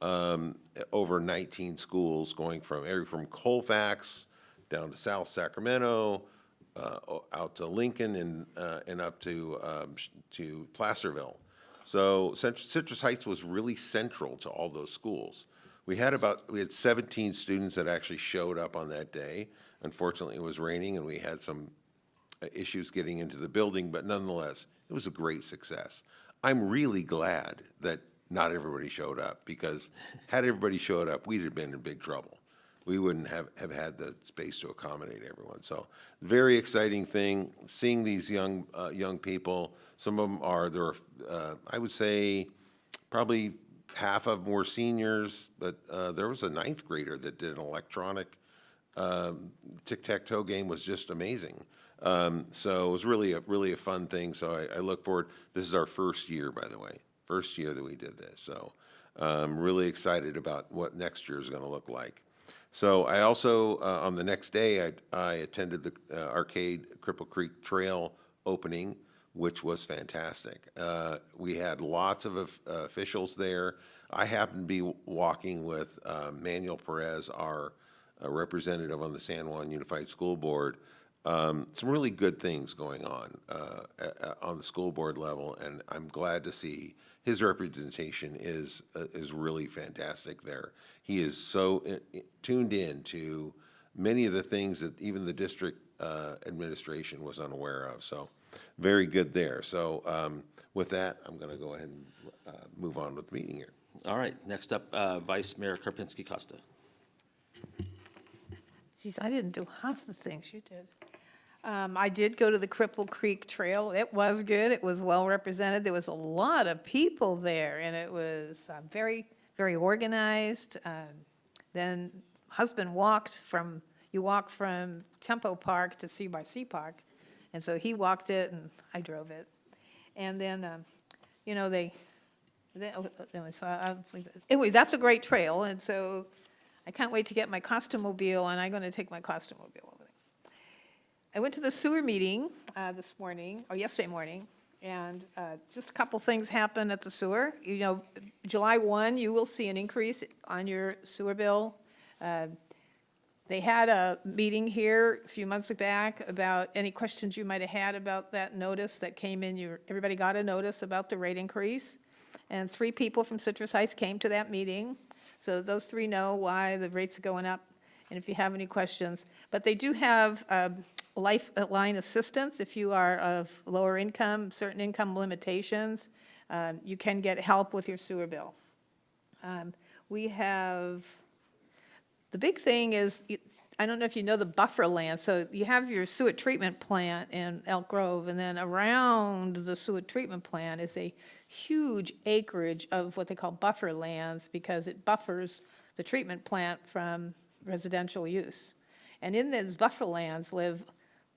over 19 schools, going from Colfax down to South Sacramento, out to Lincoln, and up to Placerville. So Citrus Heights was really central to all those schools. We had 17 students that actually showed up on that day. Unfortunately, it was raining and we had some issues getting into the building, but nonetheless, it was a great success. I'm really glad that not everybody showed up, because had everybody showed up, we'd have been in big trouble. We wouldn't have had the space to accommodate everyone. So very exciting thing, seeing these young people Some of them are, I would say, probably half of them were seniors, but there was a ninth grader that did an electronic tic-tac-toe game, was just amazing. So it was really a fun thing, so I look forward. This is our first year, by the way, first year that we did this, so I'm really excited about what next year is going to look like. So I also, on the next day, I attended the Arcade Cripple Creek Trail opening, which was fantastic. We had lots of officials there. I happened to be walking with Manuel Perez, our representative on the San Juan Unified School Board. Some really good things going on the school board level, and I'm glad to see his representation is really fantastic there. He is so tuned in to many of the things that even the district administration was unaware of. So very good there. So with that, I'm going to go ahead and move on with the meeting here. All right, next up, Vice Mayor Karpinski-Costa. Geez, I didn't do half the things you did. I did go to the Cripple Creek Trail. It was good. It was well represented. There was a lot of people there, and it was very, very organized. Then husband you walk from Tempo Park to C Park, and so he walked it, and I drove it. And then, anyway, that's a great trail, and so I can't wait to get my Costomobile, and I'm going to take my Costomobile over there. I went to the sewer meeting yesterday morning, and just a couple things happened at the sewer. July 1, you will see an increase on your sewer bill. They had a meeting here a few months back about any questions you might have had about that notice that came in. Everybody got a notice about the rate increase, and 3 people from Citrus Heights came to that meeting. So those 3 know why the rates are going up, and if you have any questions. But they do have lifeline assistance if you are of lower income, certain income limitations. You can get help with your sewer bill. The big thing is, I don't know if you know the buffer land, so you have your sewage treatment plant in Elk Grove, and then around the sewage treatment plant is a huge acreage of what they call buffer lands, because it buffers the treatment plant from residential use. And in those buffer lands live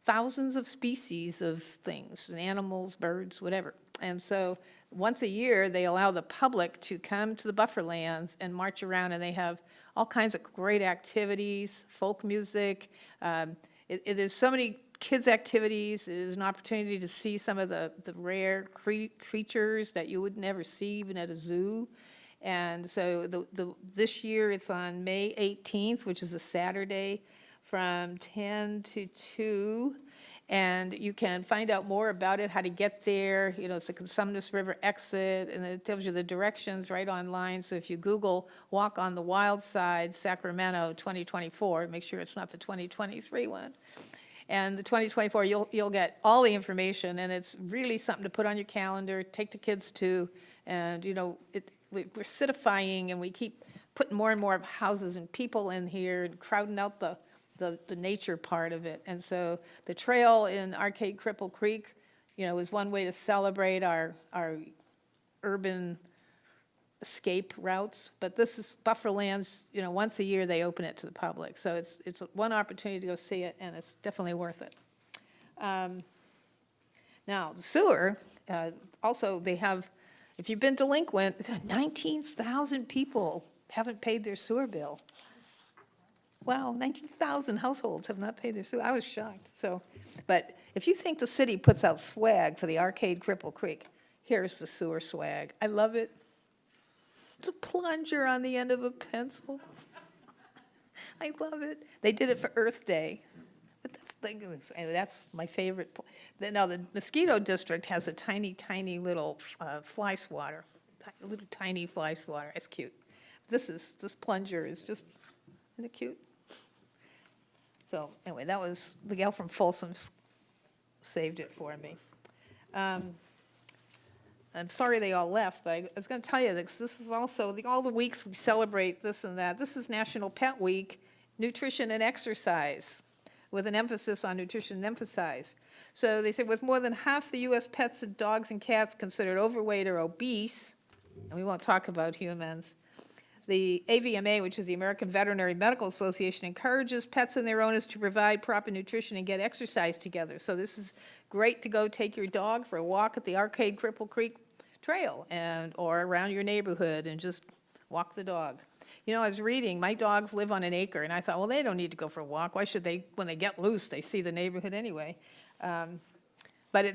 thousands of species of things, animals, birds, whatever. And so once a year, they allow the public to come to the buffer lands and march around, and they have all kinds of great activities, folk music. There's so many kids' activities. It is an opportunity to see some of the rare creatures that you would never see even at a zoo. And so this year, it's on May 18th, which is a Saturday, from 10 to 2. And you can find out more about it, how to get there. It's the Cosumnes River exit, and it tells you the directions right online. So if you Google Walk on the Wild Side, Sacramento 2024, make sure it's not the 2023 one. And the 2024, you'll get all the information, and it's really something to put on your calendar, take the kids to, and, we're citifying, and we keep putting more and more houses and people in here and crowding out the nature part of it. And so the trail in Arcade Cripple Creek, is one way to celebrate our urban escape routes. But this is buffer lands, once a year they open it to the public. So it's one opportunity to go see it, and it's definitely worth it. Now, the sewer, also they have, if you've been delinquent, 19,000 people haven't paid their sewer bill. Wow, 19,000 households have not paid their sewer. I was shocked. But if you think the city puts out swag for the Arcade Cripple Creek, here's the sewer swag. I love it. It's a plunger on the end of a pencil. I love it. They did it for Earth Day. But that's my favorite. Now, the mosquito district has a tiny, tiny little fly swatter. A little tiny fly swatter. It's cute. This plunger is just, isn't it cute? So anyway, that was, the gal from Folsom saved it for me. I'm sorry they all left, but I was going to tell you this is also, all the weeks we celebrate this and that. This is National Pet Week, Nutrition and Exercise, with an emphasis on nutrition and exercise. So they said with more than half the U.S. pets and dogs and cats considered overweight or obese, and we won't talk about humans, the AVMA, which is the American Veterinary Medical Association, encourages pets and their owners to provide proper nutrition and get exercise together. So this is great to go take your dog for a walk at the Arcade Cripple Creek Trail or around your neighborhood and just walk the dog. You know, I was reading, my dogs live on an acre, and I thought, well, they don't need to go for a walk. Why should they, when they get loose, they see the neighborhood anyway. But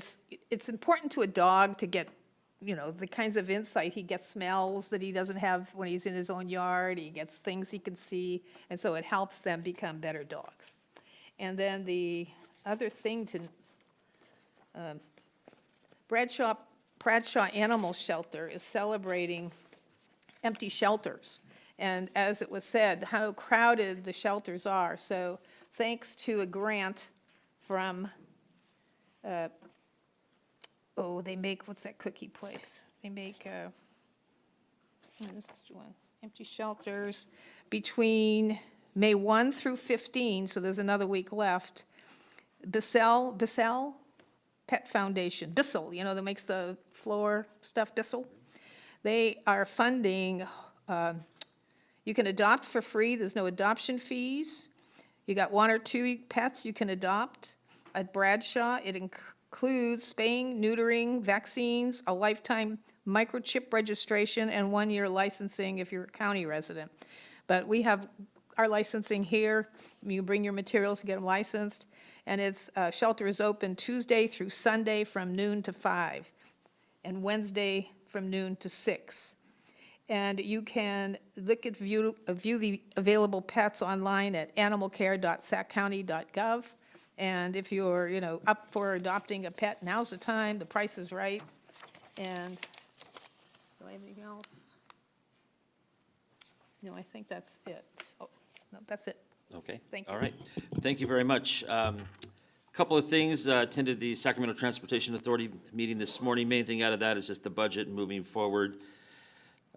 it's important to a dog to get, you know, the kinds of insight. He gets smells that he doesn't have when he's in his own yard. He gets things he can see, and so it helps them become better dogs. And then the other thing to, Bradshaw Animal Shelter is celebrating empty shelters. And as it was said, how crowded the shelters are. So thanks to a grant from, they make, what's that cookie place? They make, this is one, empty shelters between May 1 through 15, so there's another week left. Bissell Pet Foundation, Bissell, you know, that makes the floor stuff, Bissell. They are funding, you can adopt for free, there's no adoption fees. You got 1 or 2 pets you can adopt. At Bradshaw, it includes spaying, neutering, vaccines, a lifetime microchip registration, and 1-year licensing if you're a county resident. But we have our licensing here. You bring your materials to get them licensed. And its shelter is open Tuesday through Sunday from noon to 5, and Wednesday from noon to 6. And you can view the available pets online at animalcare.saccounty.gov. And if you're, you know, up for adopting a pet, now's the time. The price is right. And do I have anything else? No, I think that's it. Oh, no, that's it. Okay. Thank you. All right. Thank you very much. Couple of things, attended the Sacramento Transportation Authority meeting this morning. Main thing out of that is just the budget moving forward.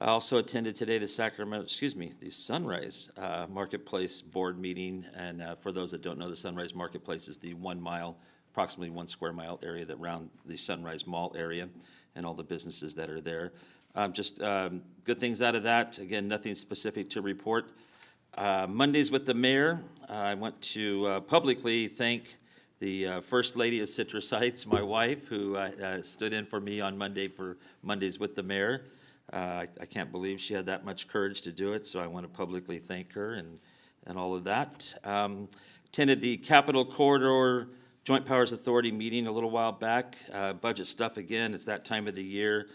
I also attended today the Sunrise Marketplace Board meeting. And for those that don't know, the Sunrise Marketplace is the 1 mile, approximately 1 square mile area that around the Sunrise Mall area and all the businesses that are there. Just good things out of that. Again, nothing specific to report. Mondays with the mayor, I want to publicly thank the First Lady of Citrus Heights, my wife, who stood in for me on Monday for Mondays with the mayor. I can't believe she had that much courage to do it, so I want to publicly thank her and all of that. Attended the Capitol Corridor Joint Powers Authority meeting a little while back. Budget stuff again, it's that time of the year.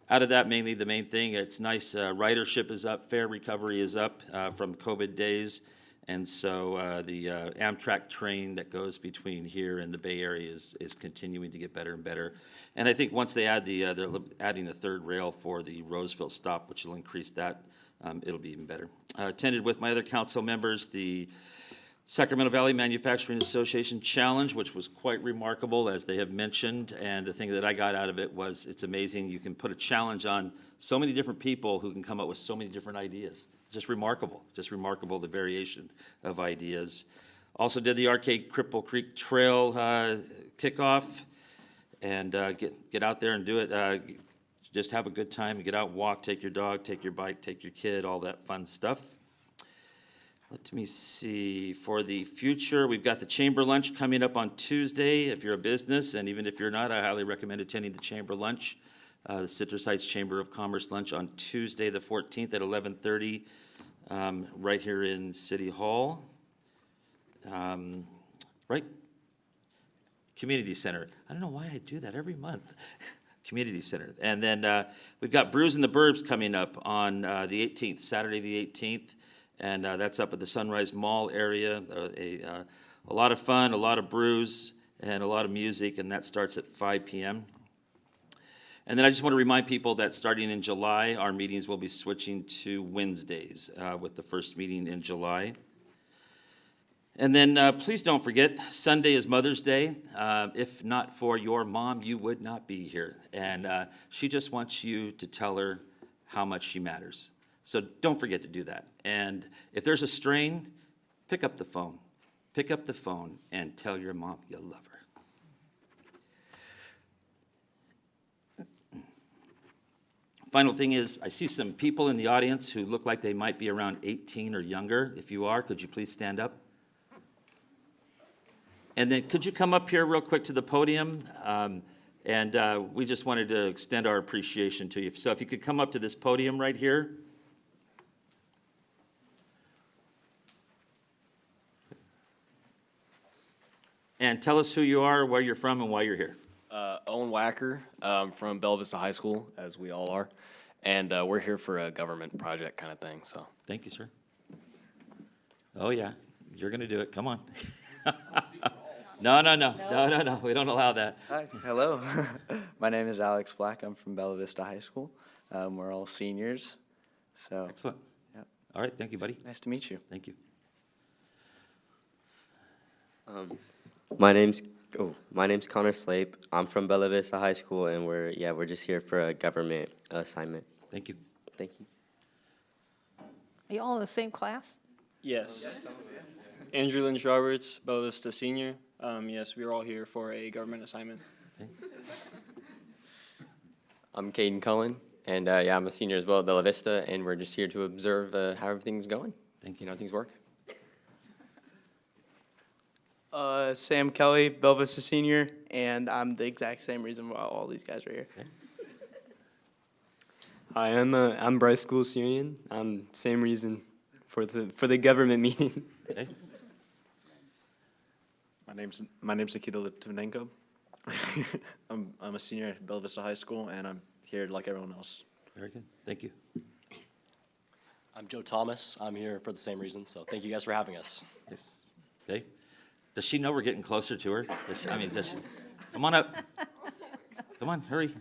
Out of that, mainly the main thing, it's nice, ridership is up, fare recovery is up from COVID days. And so the Amtrak train that goes between here and the Bay Area is continuing to get better and better. And I think once they add they're adding a 3rd rail for the Roseville stop, which will increase that, it'll be even better. Attended with my other council members the Sacramento Valley Manufacturing Association Challenge, which was quite remarkable, as they have mentioned. And the thing that I got out of it was it's amazing. You can put a challenge on so many different people who can come up with so many different ideas. Just remarkable, the variation of ideas. Also did the Arcade Cripple Creek Trail kickoff, and get out there and do it. Just have a good time, get out and walk, take your dog, take your bike, take your kid, all that fun stuff. Let me see, for the future, we've got the chamber lunch coming up on Tuesday. If you're a business, and even if you're not, I highly recommend attending the chamber lunch. The Citrus Heights Chamber of Commerce lunch on Tuesday, the 14th at 11:30, right here in City Hall. Right? Community Center. I don't know why I do that every month. Community Center. And then we've got Brews in the Burbs coming up on the 18th, Saturday the 18th. And that's up at the Sunrise Mall area. A lot of fun, a lot of brews, and a lot of music, and that starts at 5 p.m. And then I just want to remind people that starting in July, our meetings will be switching to Wednesdays with the first meeting in July. And then please don't forget, Sunday is Mother's Day. If not for your mom, you would not be here. And she just wants you to tell her how much she matters. So don't forget to do that. And if there's a strain, pick up the phone. Pick up the phone and tell your mom you love her. Final thing is, I see some people in the audience who look like they might be around 18 or younger. If you are, could you please stand up? And then could you come up here real quick to the podium? And we just wanted to extend our appreciation to you. So if you could come up to this podium right here. And tell us who you are, where you're from, and why you're here. Owen Wacker from Bella Vista High School, as we all are. And we're here for a government project kind of thing, so. Thank you, sir. Oh, yeah, you're going to do it. Come on. No, we don't allow that. Hi, hello. My name is Alex Black. I'm from Bella Vista High School. We're all seniors, so. Excellent. Yeah. All right, thank you, buddy. Nice to meet you. Thank you. My name's Connor Slape. I'm from Bella Vista High School, and we're just here for a government assignment. Thank you. Thank you. Are you all in the same class? Yes. Andrew Lynch Roberts, Bella Vista Senior. Yes, we are all here for a government assignment. I'm Caden Cullen, and I'm a senior as well at Bella Vista, and we're just here to observe how everything's going. Thank you. How things work. Sam Kelly, Bella Vista Senior, and I'm the exact same reason why all these guys are here. Hi, I'm Bryce School Syrian. Same reason for the government meeting. Okay. My name's Nikita Litvinenko. I'm a senior at Bella Vista High School, and I'm here like everyone else. Very good. Thank you. I'm Joe Thomas. I'm here for the same reason, so thank you guys for having us. Yes. Okay. Does she know we're getting closer to her? Does she? Come on up. Come on, hurry.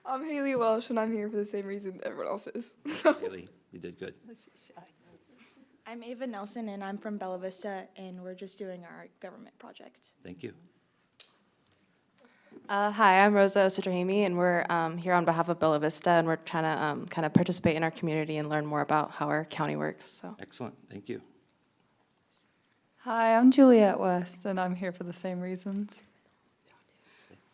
I'm Haley Welsh, and I'm here for the same reason everyone else is. Haley, you did good. I'm Ava Nelson, and I'm from Bella Vista, and we're just doing our government project. Thank you. Hi, I'm Rosa Osudrahimi, and we're here on behalf of Bella Vista, and we're trying to kind of participate in our community and learn more about how our county works. So. Excellent. Thank you. Hi, I'm Juliette West, and I'm here for the same reasons.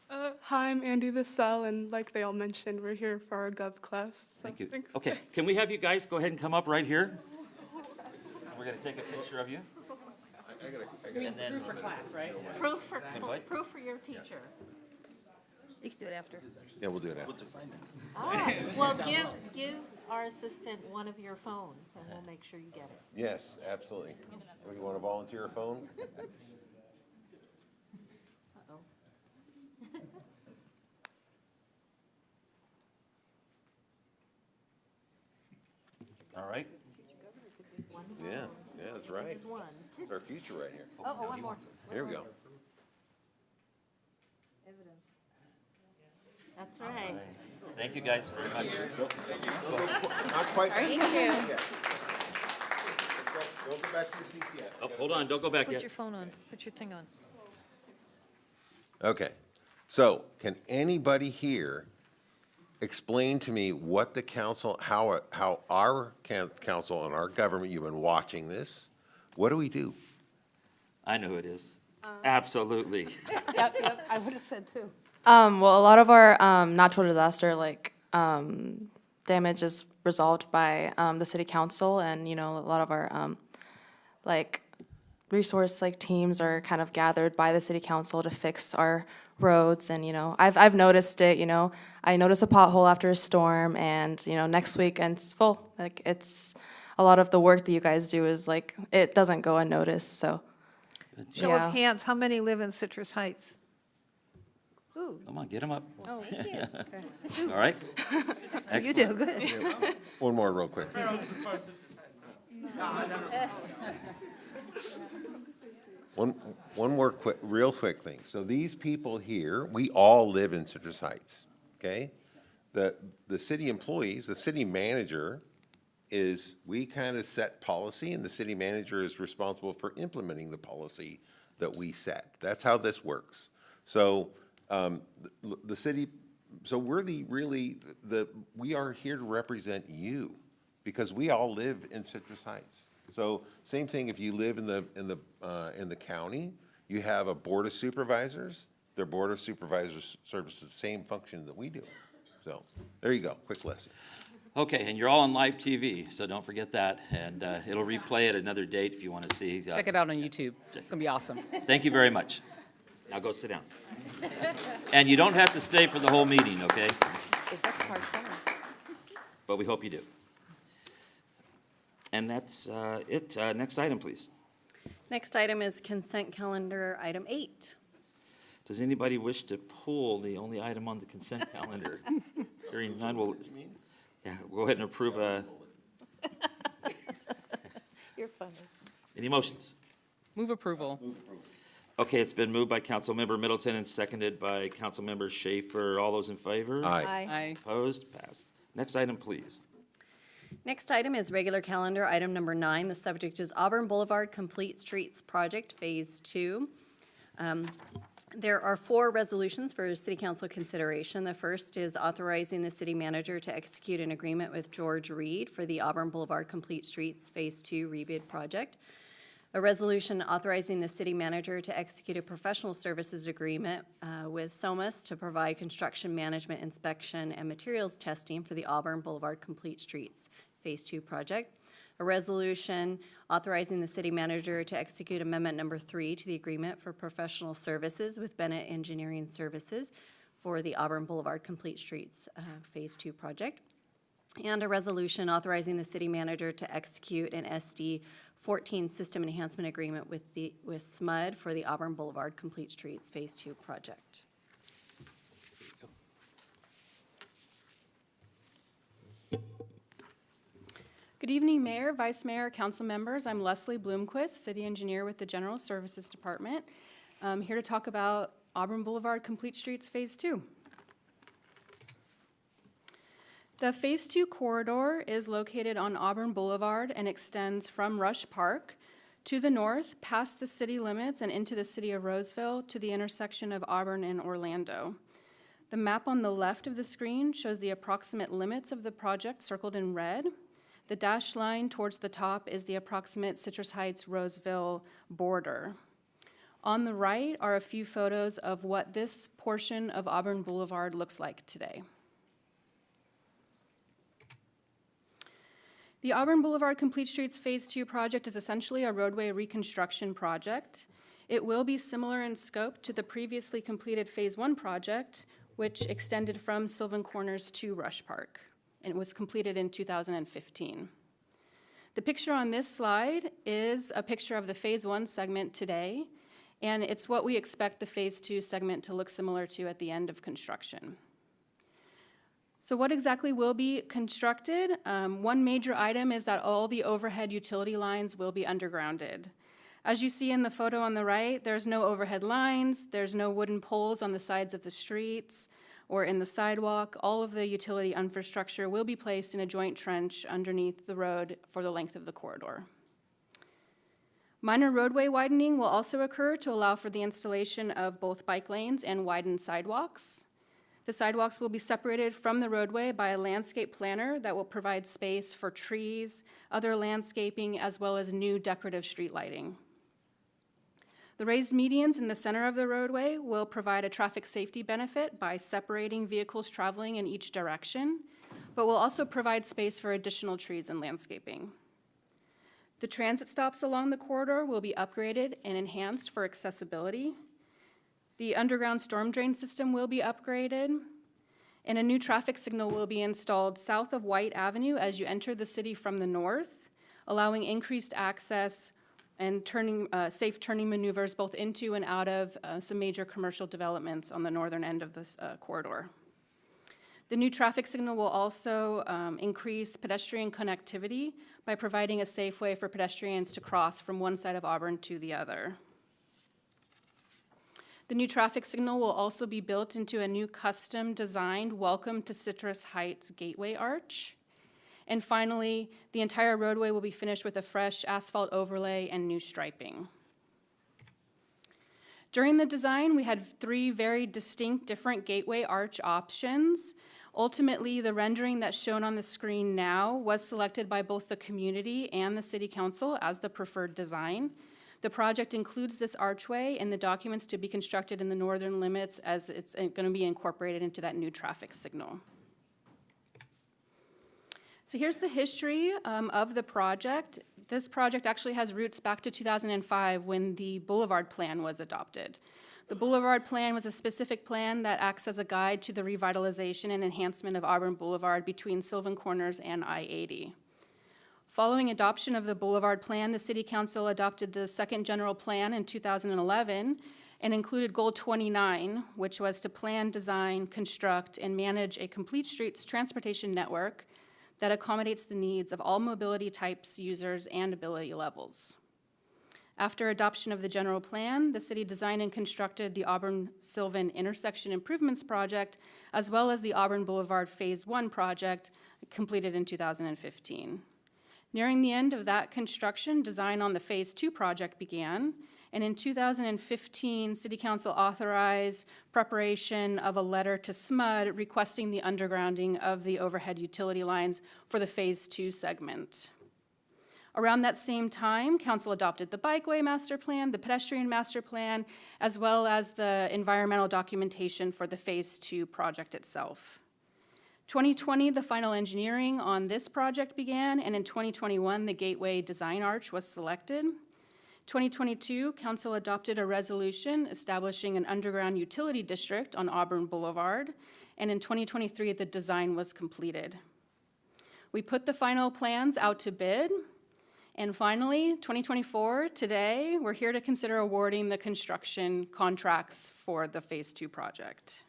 Hi, I'm Andy Vassell, and like they all mentioned, we're here for our gov class. So Thank you. thanks. Okay, can we have you guys go ahead and come up right here? We're going to take a picture of you. And then Proof for class, right? Invite? Proof for your teacher. You can do it after. Yeah, we'll do it after. Well, give our assistant one of your phones, and we'll make sure you get it. Yes, absolutely. You want to volunteer a phone? Uh-oh. All right. Yeah, that's right. There's one. It's our future right here. Oh, one more. Here we go. Evidence. That's right. Thank you guys very much. Not quite. Thank you. Yeah. Don't go back to your seats yet. Oh, hold on, don't go back Put yet. your phone on. Put your thing on. Okay, so can anybody here explain to me what the council, how our council and our government, you've been watching this, what do we do? I know who it is. Absolutely. Yep, I would have said too. Well, a lot of our natural disaster damage is resolved by the city council, and a lot of our resource teams are kind of gathered by the city council to fix our roads. And I've noticed it. I notice a pothole after a storm, and next week and it's full. It's a lot of the work that you guys do is it doesn't go unnoticed. So Show of hands, how many live in Citrus Heights? Ooh. Come on, get them up. Oh, we did. Okay. All right. You do good. One more real quick. One more real quick thing. So these people here, we all live in Citrus Heights, okay? The city employees, the city manager we kind of set policy, and the city manager is responsible for implementing the policy that we set. That's how this works. So the city, so we're we are here to represent you, because we all live in Citrus Heights. So same thing if you live in the county, you have a board of supervisors. Their board of supervisors serves the same function that we do. So, there you go, quick lesson. Okay, and you're all on live TV, so don't forget that. And it'll replay at another date if you want to see. Check it out on YouTube. It's gonna be awesome. Thank you very much. Now go sit down. And you don't have to stay for the whole meeting, okay? But we hope you do. And that's it. Next item, please. Next item is consent calendar, item 8. Does anybody wish to pull the only item on the consent calendar? Hearing none, we'll go ahead and approve. You're funny. Any motions? Move approval. Okay, it's been moved by Councilmember Middleton and seconded by Councilmember Schaefer. All those in favor? Aye. Aye. Opposed? Passed. Next item, please. Next item is regular calendar, item number 9. The subject is Auburn Boulevard Complete Streets Project, Phase 2. There are 4 resolutions for city council consideration. The first is authorizing the city manager to execute an agreement with George Reed for the Auburn Boulevard Complete Streets Phase 2 rebid project. A resolution authorizing the city manager to execute a professional services agreement with SOMAS to provide construction management, inspection, and materials testing for the Auburn Boulevard Complete Streets Phase 2 project. A resolution authorizing the city manager to execute amendment number 3 to the agreement for professional services with Bennett Engineering Services for the Auburn Boulevard Complete Streets Phase 2 project. And a resolution authorizing the city manager to execute an SD 14 system enhancement agreement with SMUD for the Auburn Boulevard Complete Streets Phase 2 project. Good evening, Mayor, Vice Mayor, Council members. I'm Leslie Bloomquist, City Engineer with the General Services Department. I'm here to talk about Auburn Boulevard Complete Streets Phase 2. The Phase 2 corridor is located on Auburn Boulevard and extends from Rush Park to the north, past the city limits and into the city of Roseville to the intersection of Auburn and Orlando. The map on the left of the screen shows the approximate limits of the project circled in red. The dashed line towards the top is the approximate Citrus Heights-Roseville border. On the right are a few photos of what this portion of Auburn Boulevard looks like today. The Auburn Boulevard Complete Streets Phase 2 project is essentially a roadway reconstruction project. It will be similar in scope to the previously completed Phase 1 project, which extended from Sylvan Corners to Rush Park, and it was completed in 2015. The picture on this slide is a picture of the Phase 1 segment today, and it's what we expect the Phase 2 segment to look similar to at the end of construction. So what exactly will be constructed? One major item is that all the overhead utility lines will be undergrounded. As you see in the photo on the right, there's no overhead lines, there's no wooden poles on the sides of the streets or in the sidewalk. All of the utility infrastructure will be placed in a joint trench underneath the road for the length of the corridor. Minor roadway widening will also occur to allow for the installation of both bike lanes and widened sidewalks. The sidewalks will be separated from the roadway by a landscape planner that will provide space for trees, other landscaping, as well as new decorative street lighting. The raised medians in the center of the roadway will provide a traffic safety benefit by separating vehicles traveling in each direction, but will also provide space for additional trees and landscaping. The transit stops along the corridor will be upgraded and enhanced for accessibility. The underground storm drain system will be upgraded, and a new traffic signal will be installed south of White Avenue as you enter the city from the north, allowing increased access and safe turning maneuvers both into and out of some major commercial developments on the northern end of this corridor. The new traffic signal will also increase pedestrian connectivity by providing a safe way for pedestrians to cross from one side of Auburn to the other. The new traffic signal will also be built into a new custom-designed Welcome to Citrus Heights gateway arch. And finally, the entire roadway will be finished with a fresh asphalt overlay and new striping. During the design, we had 3 very distinct different gateway arch options. Ultimately, the rendering that's shown on the screen now was selected by both the community and the City Council as the preferred design. The project includes this archway in the documents to be constructed in the northern limits as it's going to be incorporated into that new traffic signal. So here's the history of the project. This project actually has roots back to 2005 when the Boulevard Plan was adopted. The Boulevard Plan was a specific plan that acts as a guide to the revitalization and enhancement of Auburn Boulevard between Sylvan Corners and I-80. Following adoption of the Boulevard Plan, the City Council adopted the second general plan in 2011 and included Goal 29, which was to plan, design, construct, and manage a complete streets transportation network that accommodates the needs of all mobility types, users, and ability levels. After adoption of the general plan, the city designed and constructed the Auburn-Sylvan Intersection Improvements Project, as well as the Auburn Boulevard Phase 1 project, completed in 2015. Nearing the end of that construction, design on the Phase 2 project began, and in 2015, City Council authorized preparation of a letter to SMUD requesting the undergrounding of the overhead utility lines for the Phase 2 segment. Around that same time, Council adopted the Bikeway Master Plan, the Pedestrian Master Plan, as well as the environmental documentation for the Phase 2 project itself. 2020, the final engineering on this project began, and in 2021, the Gateway Design Arch was selected. 2022, Council adopted a resolution establishing an underground utility district on Auburn Boulevard, and in 2023, the design was completed. We put the final plans out to bid, and finally, 2024, today, we're here to consider awarding the construction contracts for the Phase 2 project.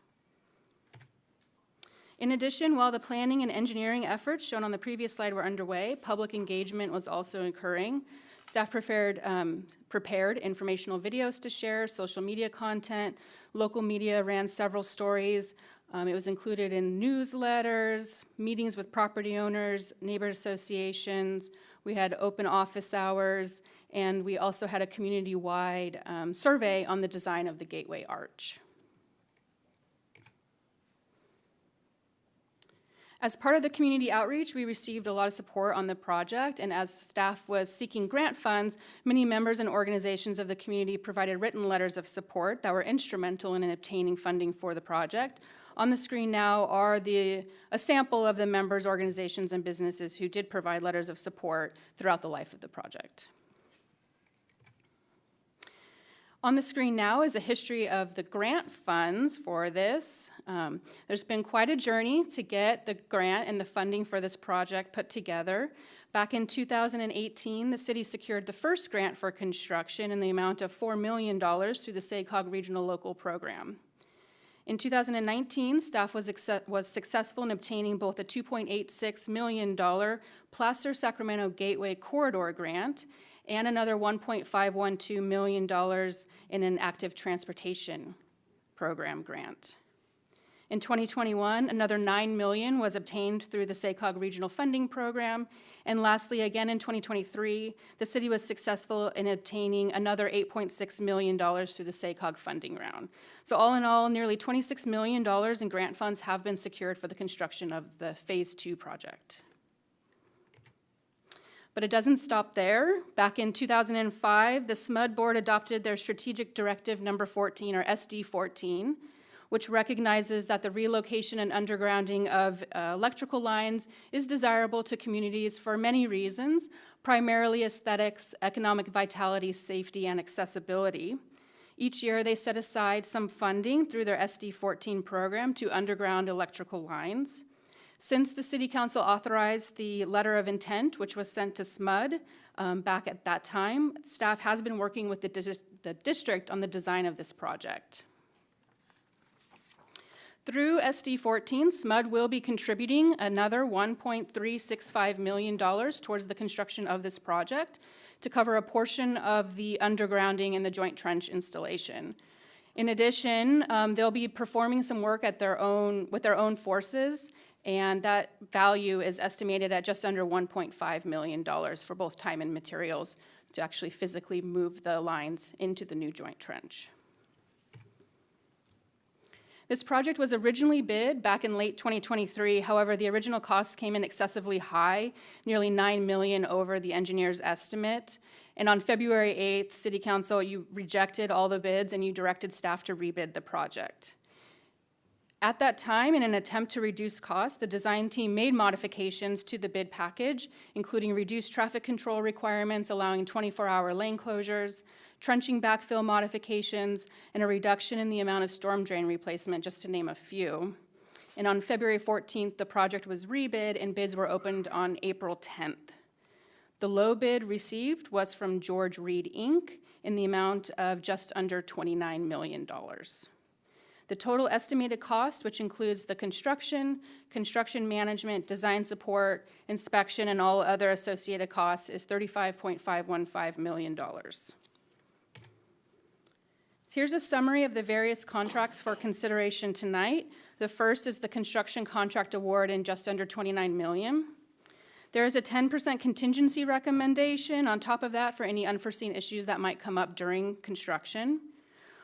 In addition, while the planning and engineering efforts shown on the previous slide were underway, public engagement was also occurring. Staff prepared informational videos to share, social media content. Local media ran several stories. It was included in newsletters, meetings with property owners, neighbor associations. We had open office hours, and we also had a community-wide survey on the design of the Gateway Arch. As part of the community outreach, we received a lot of support on the project, and as staff was seeking grant funds, many members and organizations of the community provided written letters of support that were instrumental in obtaining funding for the project. On the screen now are a sample of the members, organizations, and businesses who did provide letters of support throughout the life of the project. On the screen now is a history of the grant funds for this. There's been quite a journey to get the grant and the funding for this project put together. Back in 2018, the city secured the first grant for construction in the amount of $4 million through the SACOG Regional Local Program. In 2019, staff was successful in obtaining both a $2.86 million Placer-Sacramento Gateway Corridor grant and another $1.512 million in an active transportation program grant. In 2021, another $9 million was obtained through the SACOG Regional Funding Program. And lastly, again in 2023, the city was successful in obtaining another $8.6 million through the SACOG funding round. So all in all, nearly $26 million in grant funds have been secured for the construction of the Phase 2 project. But it doesn't stop there. Back in 2005, the SMUD board adopted their Strategic Directive Number 14, or SD14, which recognizes that the relocation and undergrounding of electrical lines is desirable to communities for many reasons, primarily aesthetics, economic vitality, safety, and accessibility. Each year, they set aside some funding through their SD14 program to underground electrical lines. Since the City Council authorized the letter of intent, which was sent to SMUD back at that time, staff has been working with the district on the design of this project. Through SD14, SMUD will be contributing another $1.365 million towards the construction of this project to cover a portion of the undergrounding and the joint trench installation. In addition, they'll be performing some work with their own forces, and that value is estimated at just under $1.5 million for both time and materials to actually physically move the lines into the new joint trench. This project was originally bid back in late 2023. However, the original cost came in excessively high, nearly $9 million over the engineer's estimate. And on February 8th, City Council, you rejected all the bids and you directed staff to rebid the project. At that time, in an attempt to reduce costs, the design team made modifications to the bid package, including reduced traffic control requirements, allowing 24-hour lane closures, trenching backfill modifications, and a reduction in the amount of storm drain replacement, just to name a few. And on February 14th, the project was rebid and bids were opened on April 10th. The low bid received was from George Reed, Inc. in the amount of just under $29 million. The total estimated cost, which includes the construction management, design support, inspection, and all other associated costs, is $35.515 million. Here's a summary of the various contracts for consideration tonight. The first is the construction contract award in just under $29 million. There is a 10% contingency recommendation on top of that for any unforeseen issues that might come up during construction.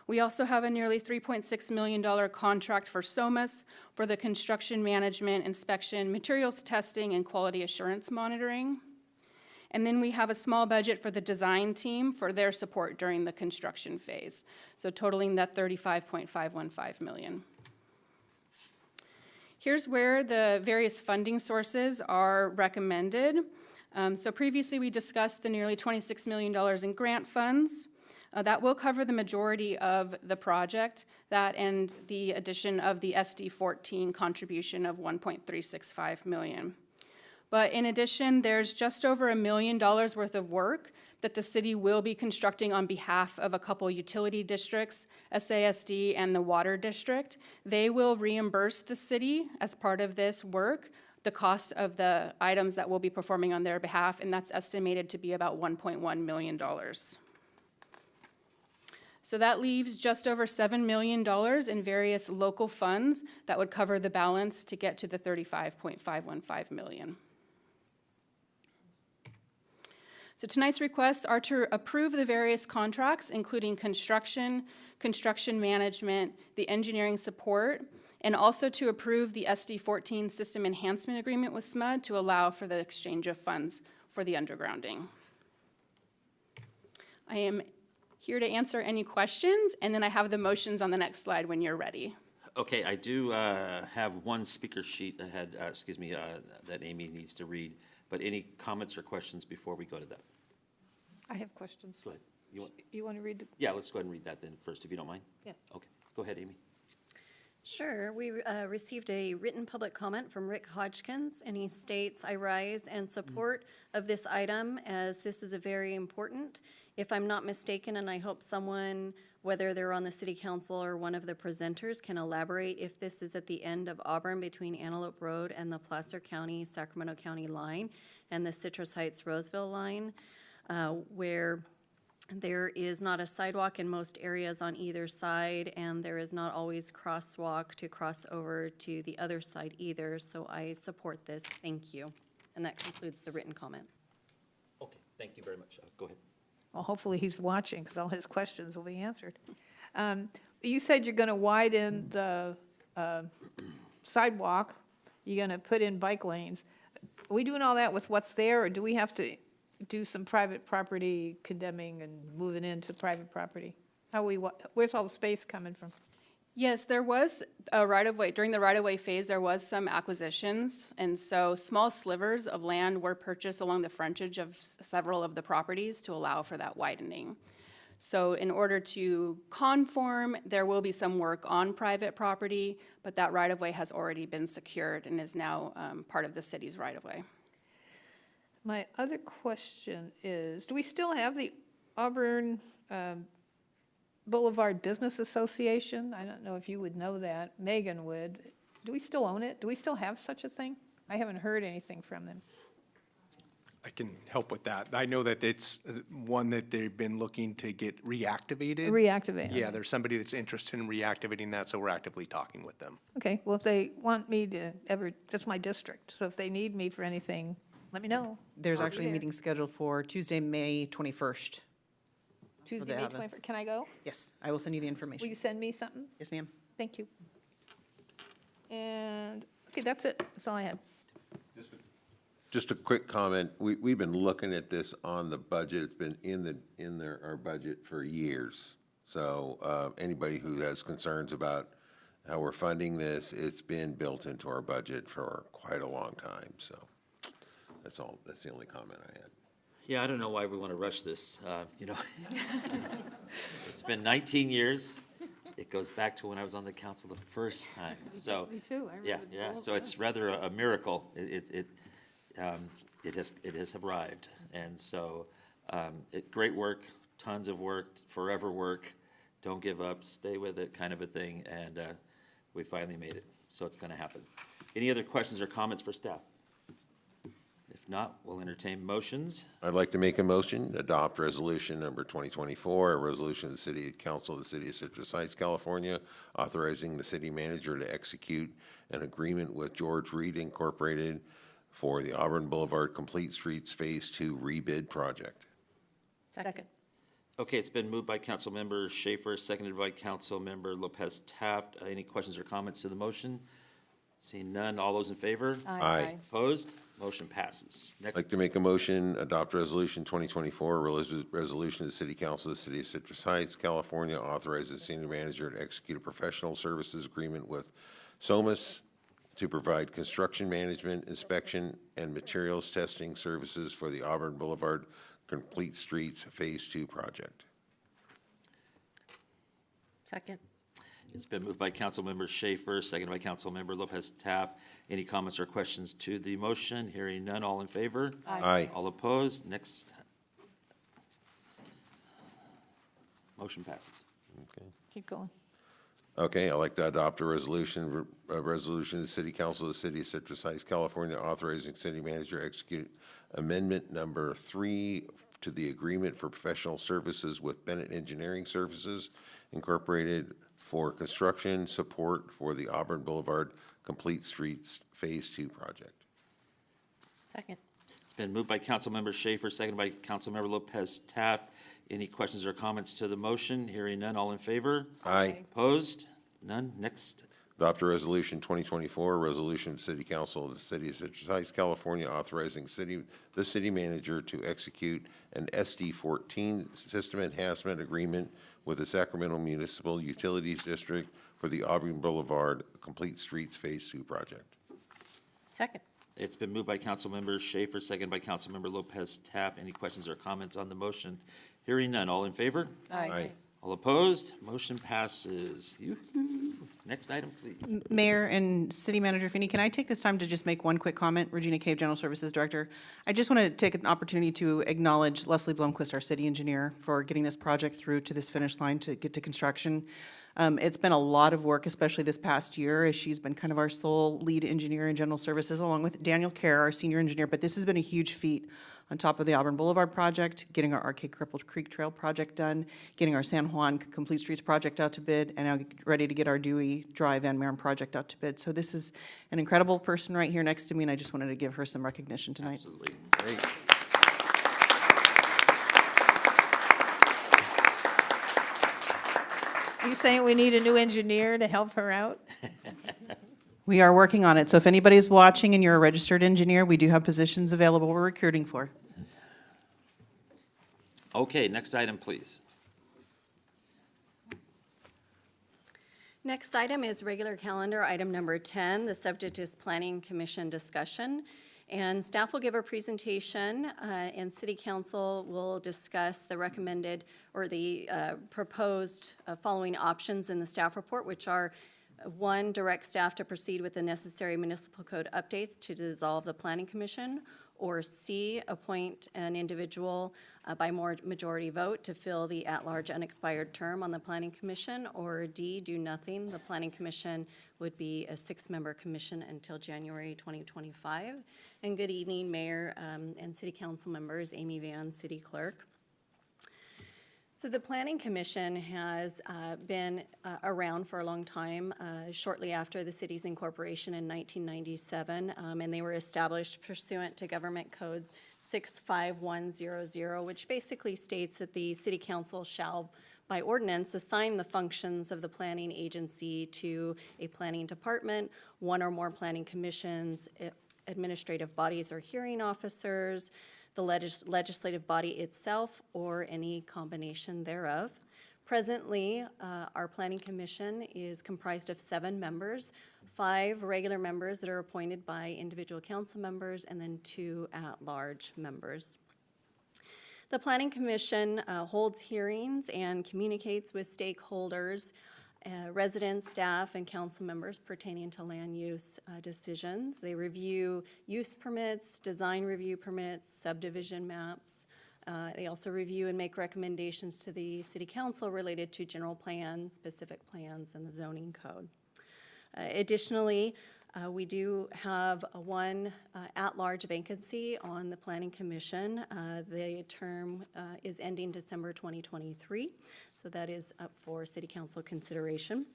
We also have a nearly $3.6 million contract for SOMAS for the construction management, inspection, materials testing, and quality assurance monitoring. And then we have a small budget for the design team for their support during the construction phase, so totaling that $35.515 million. Here's where the various funding sources are recommended. So previously we discussed the nearly $26 million in grant funds. That will cover the majority of the project, that and the addition of the SD14 contribution of $1.365 million. But in addition, there's just over $1 million worth of work that the city will be constructing on behalf of a couple utility districts, SASD and the Water District. They will reimburse the city as part of this work the cost of the items that we'll be performing on their behalf, and that's estimated to be about $1.1 million. So that leaves just over $7 million in various local funds that would cover the balance to get to the $35.515 million. So tonight's requests are to approve the various contracts, including construction management, the engineering support, and also to approve the SD14 system enhancement agreement with SMUD to allow for the exchange of funds for the undergrounding. I am here to answer any questions, and then I have the motions on the next slide when you're ready. Okay, I do have one speaker sheet ahead, that Amy needs to read, but any comments or questions before we go to that? I have questions. Go ahead. You want to read? Yeah, let's go ahead and read that then first, if you don't mind. Yeah. Okay, go ahead, Amy. Sure. We received a written public comment from Rick Hodgkins, and he states, "I rise in support of this item as this is a very important. If I'm not mistaken, and I hope someone, whether they're on the city council or one of the presenters, can elaborate if this is at the end of Auburn between Antelope Road and the Placer County, Sacramento County line and the Citrus Heights, Roseville line, where there is not a sidewalk in most areas on either side, and there is not always crosswalk to cross over to the other side either. So I support this. Thank you." And that concludes the written comment. Okay, thank you very much. Go ahead. Well, hopefully he's watching, because all his questions will be answered. You said you're going to widen the sidewalk. You're going to put in bike lanes. Are we doing all that with what's there, or do we have to do some private property condemning and moving into private property? Where's all the space coming from? Yes, there was a right-of-way. During the right-of-way phase, there was some acquisitions, and so small slivers of land were purchased along the frontage of several of the properties to allow for that widening. So in order to conform, there will be some work on private property, but that right-of-way has already been secured and is now part of the city's right-of-way. My other question is, do we still have the Auburn Boulevard Business Association? I don't know if you would know that. Megan would. Do we still own it? Do we still have such a thing? I haven't heard anything from them. I can help with that. I know that it's one that they've been looking to get reactivated. Reactivate. Yeah, there's somebody that's interested in reactivating that, so we're actively talking with them. Okay, well, if they want me to that's my district. So if they need me for anything, let me know. There's I'll be actually a there. meeting scheduled for Tuesday, May 21st. Tuesday, May 21st. Can I go? Yes, I will send you the information. Will you send me something? Yes, ma'am. Thank you. And, okay, that's it. That's all I had. Just a quick comment. We've been looking at this on the budget. It's been in our budget for years. So anybody who has concerns about how we're funding this. It's been built into our budget for quite a long time, so that's all, that's the only comment I had. Yeah, I don't know why we want to rush this, It's been 19 years. It goes back to when I was on the council the first time, so. Me too. I Yeah, remember the yeah, old so it's rather a miracle. It has arrived, and so, great work, tons of work, forever work. Don't give up, stay with it, kind of a thing, and, we finally made it, so it's gonna happen. Any other questions or comments for staff? If not, we'll entertain motions. I'd like to make a motion, adopt resolution number 2024, a resolution of the City Council of the City of Citrus Heights, California, authorizing the city manager to execute an agreement with George Reed Incorporated for the Auburn Boulevard Complete Streets Phase 2 rebid project. Second. Okay, it's been moved by Councilmember Schaefer, seconded by Councilmember Lopez Taft. Any questions or comments to the motion? Seeing none, all those in favor? Aye. Opposed? Motion passes. I'd Next, like to make a motion, adopt resolution 2024, resolution of the City Council of the City of Citrus Heights, California, authorizes the senior manager to execute a professional services agreement with SOMAS to provide construction management, inspection, and materials testing services for the Auburn Boulevard Complete Streets Phase 2 project. Second. it's been moved by Councilmember Schaefer, seconded by Councilmember Lopez Taft. Any comments or questions to the motion? Hearing none, all in favor? Aye. All opposed? Next. Motion passes. Okay. Keep going. Okay, I'd like to adopt a resolution of the City Council of the City of Citrus Heights, California, authorizing city manager to execute amendment number 3 to the agreement for professional services with Bennett Engineering Services Incorporated for construction support for the Auburn Boulevard Complete Streets Phase 2 project. Second. It's been moved by Councilmember Schaefer, seconded by Councilmember Lopez Taft. Any questions or comments to the motion? Hearing none, all in favor? Aye. Opposed? None. Next. Adopt a resolution 2024, resolution of the City Council of the City of Citrus Heights, California, authorizing the city manager to execute an SD-14 system enhancement agreement with the Sacramento Municipal Utilities District for the Auburn Boulevard Complete Streets Phase 2 project. Second. It's been moved by Councilmember Schaefer, seconded by Councilmember Lopez Taft. Any questions or comments on the motion? Hearing none. All in favor? Aye. All opposed? Motion passes. Yoo-hoo. Next item, please. Mayor and City Manager Feeney, can I take this time to just make one quick comment? Regina Cave, General Services Director. I just want to take an opportunity to acknowledge Leslie Blomquist, our city engineer, for getting this project through to this finish line to get to construction. It's been a lot of work, especially this past year, as she's been kind of our sole lead engineer in General Services, along with Daniel Kerr, our senior engineer. But this has been a huge feat on top of the Auburn Boulevard project, getting our Arcade Crippled Creek Trail project done, getting our San Juan Complete Streets project out to bid, and now ready to get our Dewey Drive Van Maren project out to bid. So this is an incredible person right here next to me, and I just wanted to give her some recognition tonight. Absolutely. Great. Are you saying we need a new engineer to help her out? We are working on it. So if anybody's watching and you're a registered engineer, we do have positions available we're recruiting for. Okay, next item, please. Next item is regular calendar, item number 10. The subject is Planning Commission discussion. And staff will give a presentation, and City Council will discuss the recommended or the proposed following options in the staff report, which are 1, direct staff to proceed with the necessary municipal code updates to dissolve the Planning Commission, or C, appoint an individual by majority vote to fill the at-large unexpired term on the Planning Commission, or D, do nothing. The Planning Commission would be a 6-member commission until January 2025. And good evening, Mayor and City Council members, Amy Van, City Clerk. So the Planning Commission has been around for a long time, shortly after the city's incorporation in 1997, and they were established pursuant to Government Code 65100, which basically states that the City Council shall, by ordinance, assign the functions of the planning agency to a planning department, 1 or more planning commissions, administrative bodies or hearing officers, the legislative body itself, or any combination thereof. Presently, our Planning Commission is comprised of 7 members, 5 regular members that are appointed by individual council members, and then 2 at-large members. The Planning Commission holds hearings and communicates with stakeholders, residents, staff, and council members pertaining to land use decisions. They review use permits, design review permits, subdivision maps. They also review and make recommendations to the City Council related to general plans, specific plans, and the zoning code. Additionally, we do have one at-large vacancy on the Planning Commission. The term is ending December 2023, so that is up for City Council consideration.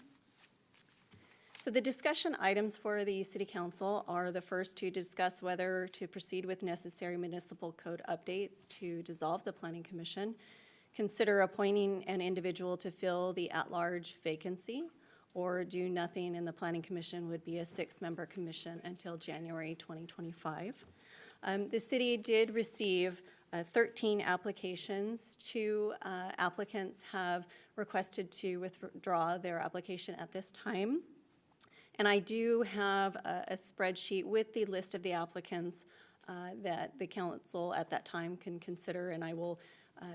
So the discussion items for the City Council are the first to discuss whether to proceed with necessary municipal code updates to dissolve the Planning Commission, consider appointing an individual to fill the at-large vacancy, or do nothing, and the Planning Commission would be a 6-member commission until January 2025. The city did receive 13 applications. 2 applicants have requested to withdraw their application at this time. And I do have a spreadsheet with the list of the applicants that the council at that time can consider, and I will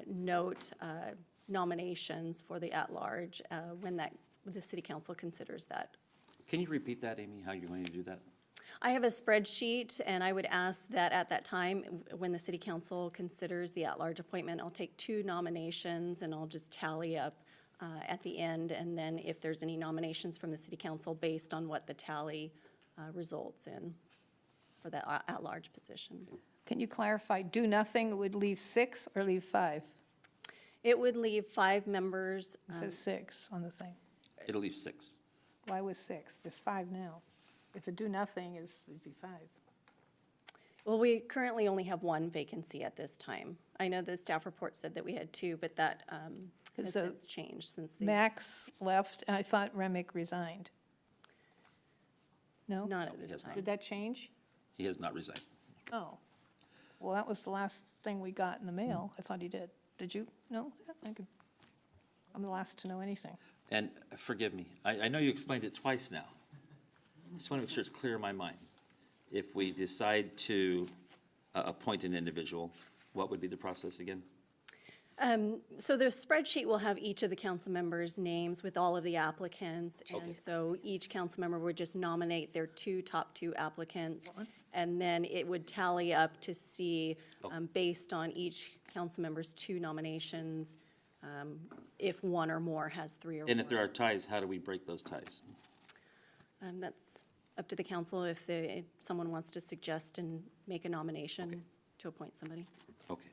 note nominations for the at-large when the City Council considers that. Can you repeat that, Amy, how you're going to do that? I have a spreadsheet, and I would ask that at that time, when the City Council considers the at-large appointment, I'll take 2 nominations and I'll just tally up at the end, and then if there's any nominations from the City Council based on what the tally results in for that at-large position. Can you clarify, do nothing would leave 6 or leave 5? It would leave 5 members. It says 6 on the thing. It'll leave 6. Why was 6? There's 5 now. If a do nothing is, it'd be 5. Well, we currently only have 1 vacancy at this time. I know the staff report said that we had 2, but that has So since changed since the. Max left, and I thought Remick resigned. No? Not at he this has time. Did that change? He has not resigned. Oh. Well, that was the last thing we got in the mail. I thought he did. Did you? No? I'm the last to know anything. And forgive me, I know you explained it twice now. I just want to make sure it's clear in my mind. If we decide to appoint an individual, what would be the process again? So the spreadsheet will have each of the council members' names with all of the applicants. Okay. And so each council member would just nominate their top two applicants. And then it would tally up to see, based on each council member's 2 nominations, if 1 or more has 3 or more. And if there are ties, how do we break those ties? That's up to the council if someone wants to suggest and make a nomination to appoint somebody. Okay.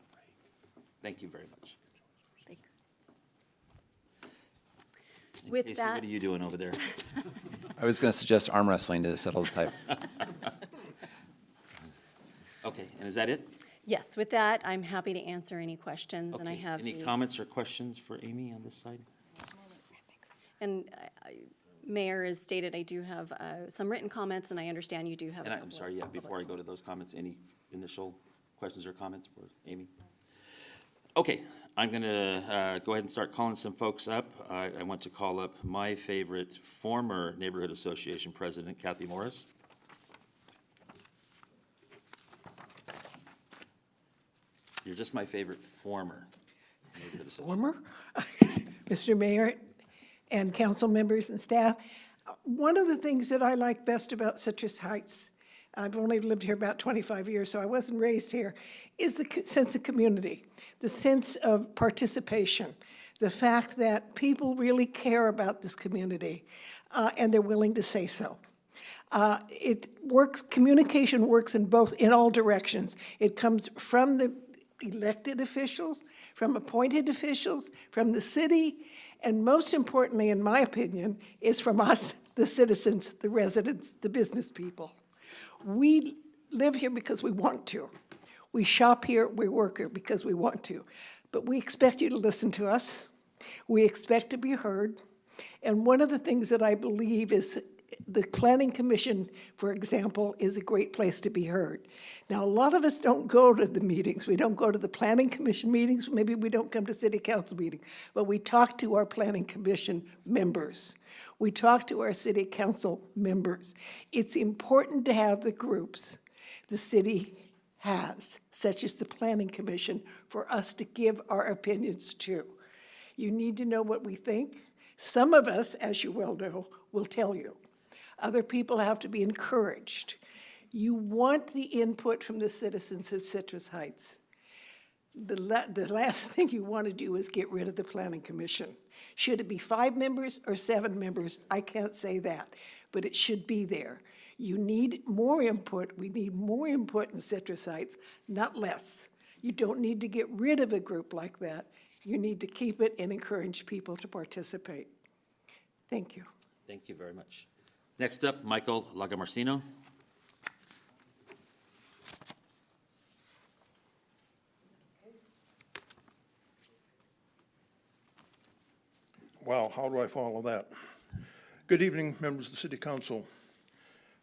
Thank you very much. Thank you. With Casey, that. what are you doing over there? I was going to suggest arm wrestling to settle the type. Okay, and is that it? Yes, with that, I'm happy to answer any questions, and I Okay. have Any the. comments or questions for Amy on this side? And Mayor, as stated, I do have some written comments, and I understand you do have. And a I'm couple sorry, of yeah, public. before I go to those comments, any initial questions or comments for Amy? Okay, I'm going to go ahead and start calling some folks up. I want to call up my favorite former Neighborhood Association President, Kathy Morris. You're just my favorite former Neighborhood Association. Former, Mr. Mayor and council members and staff. One of the things that I like best about Citrus Heights, I've only lived here about 25 years, so I wasn't raised here, is the sense of community, the sense of participation, the fact that people really care about this community, and they're willing to say so. It works, communication works in all directions. It comes from the elected officials, from appointed officials, from the city, and most importantly, in my opinion, is from us, the citizens, the residents, the business people. We live here because we want to. We shop here, we work here because we want to. But we expect you to listen to us. We expect to be heard. And one of the things that I believe is the Planning Commission, for example, is a great place to be heard. Now, a lot of us don't go to the meetings. We don't go to the Planning Commission meetings. Maybe we don't come to City Council meetings, but we talk to our Planning Commission members. We talk to our City Council members. It's important to have the groups the city has, such as the Planning Commission, for us to give our opinions to. You need to know what we think. Some of us, as you well know, will tell you. Other people have to be encouraged. You want the input from the citizens of Citrus Heights. The last thing you want to do is get rid of the Planning Commission. Should it be 5 members or 7 members? I can't say that, but it should be there. You need more input. We need more input in Citrus Heights, not less. You don't need to get rid of a group like that. You need to keep it and encourage people to participate. Thank you. Thank you very much. Next up, Michael Lagomarsino. Wow, how do I follow that? Good evening, members of the City Council.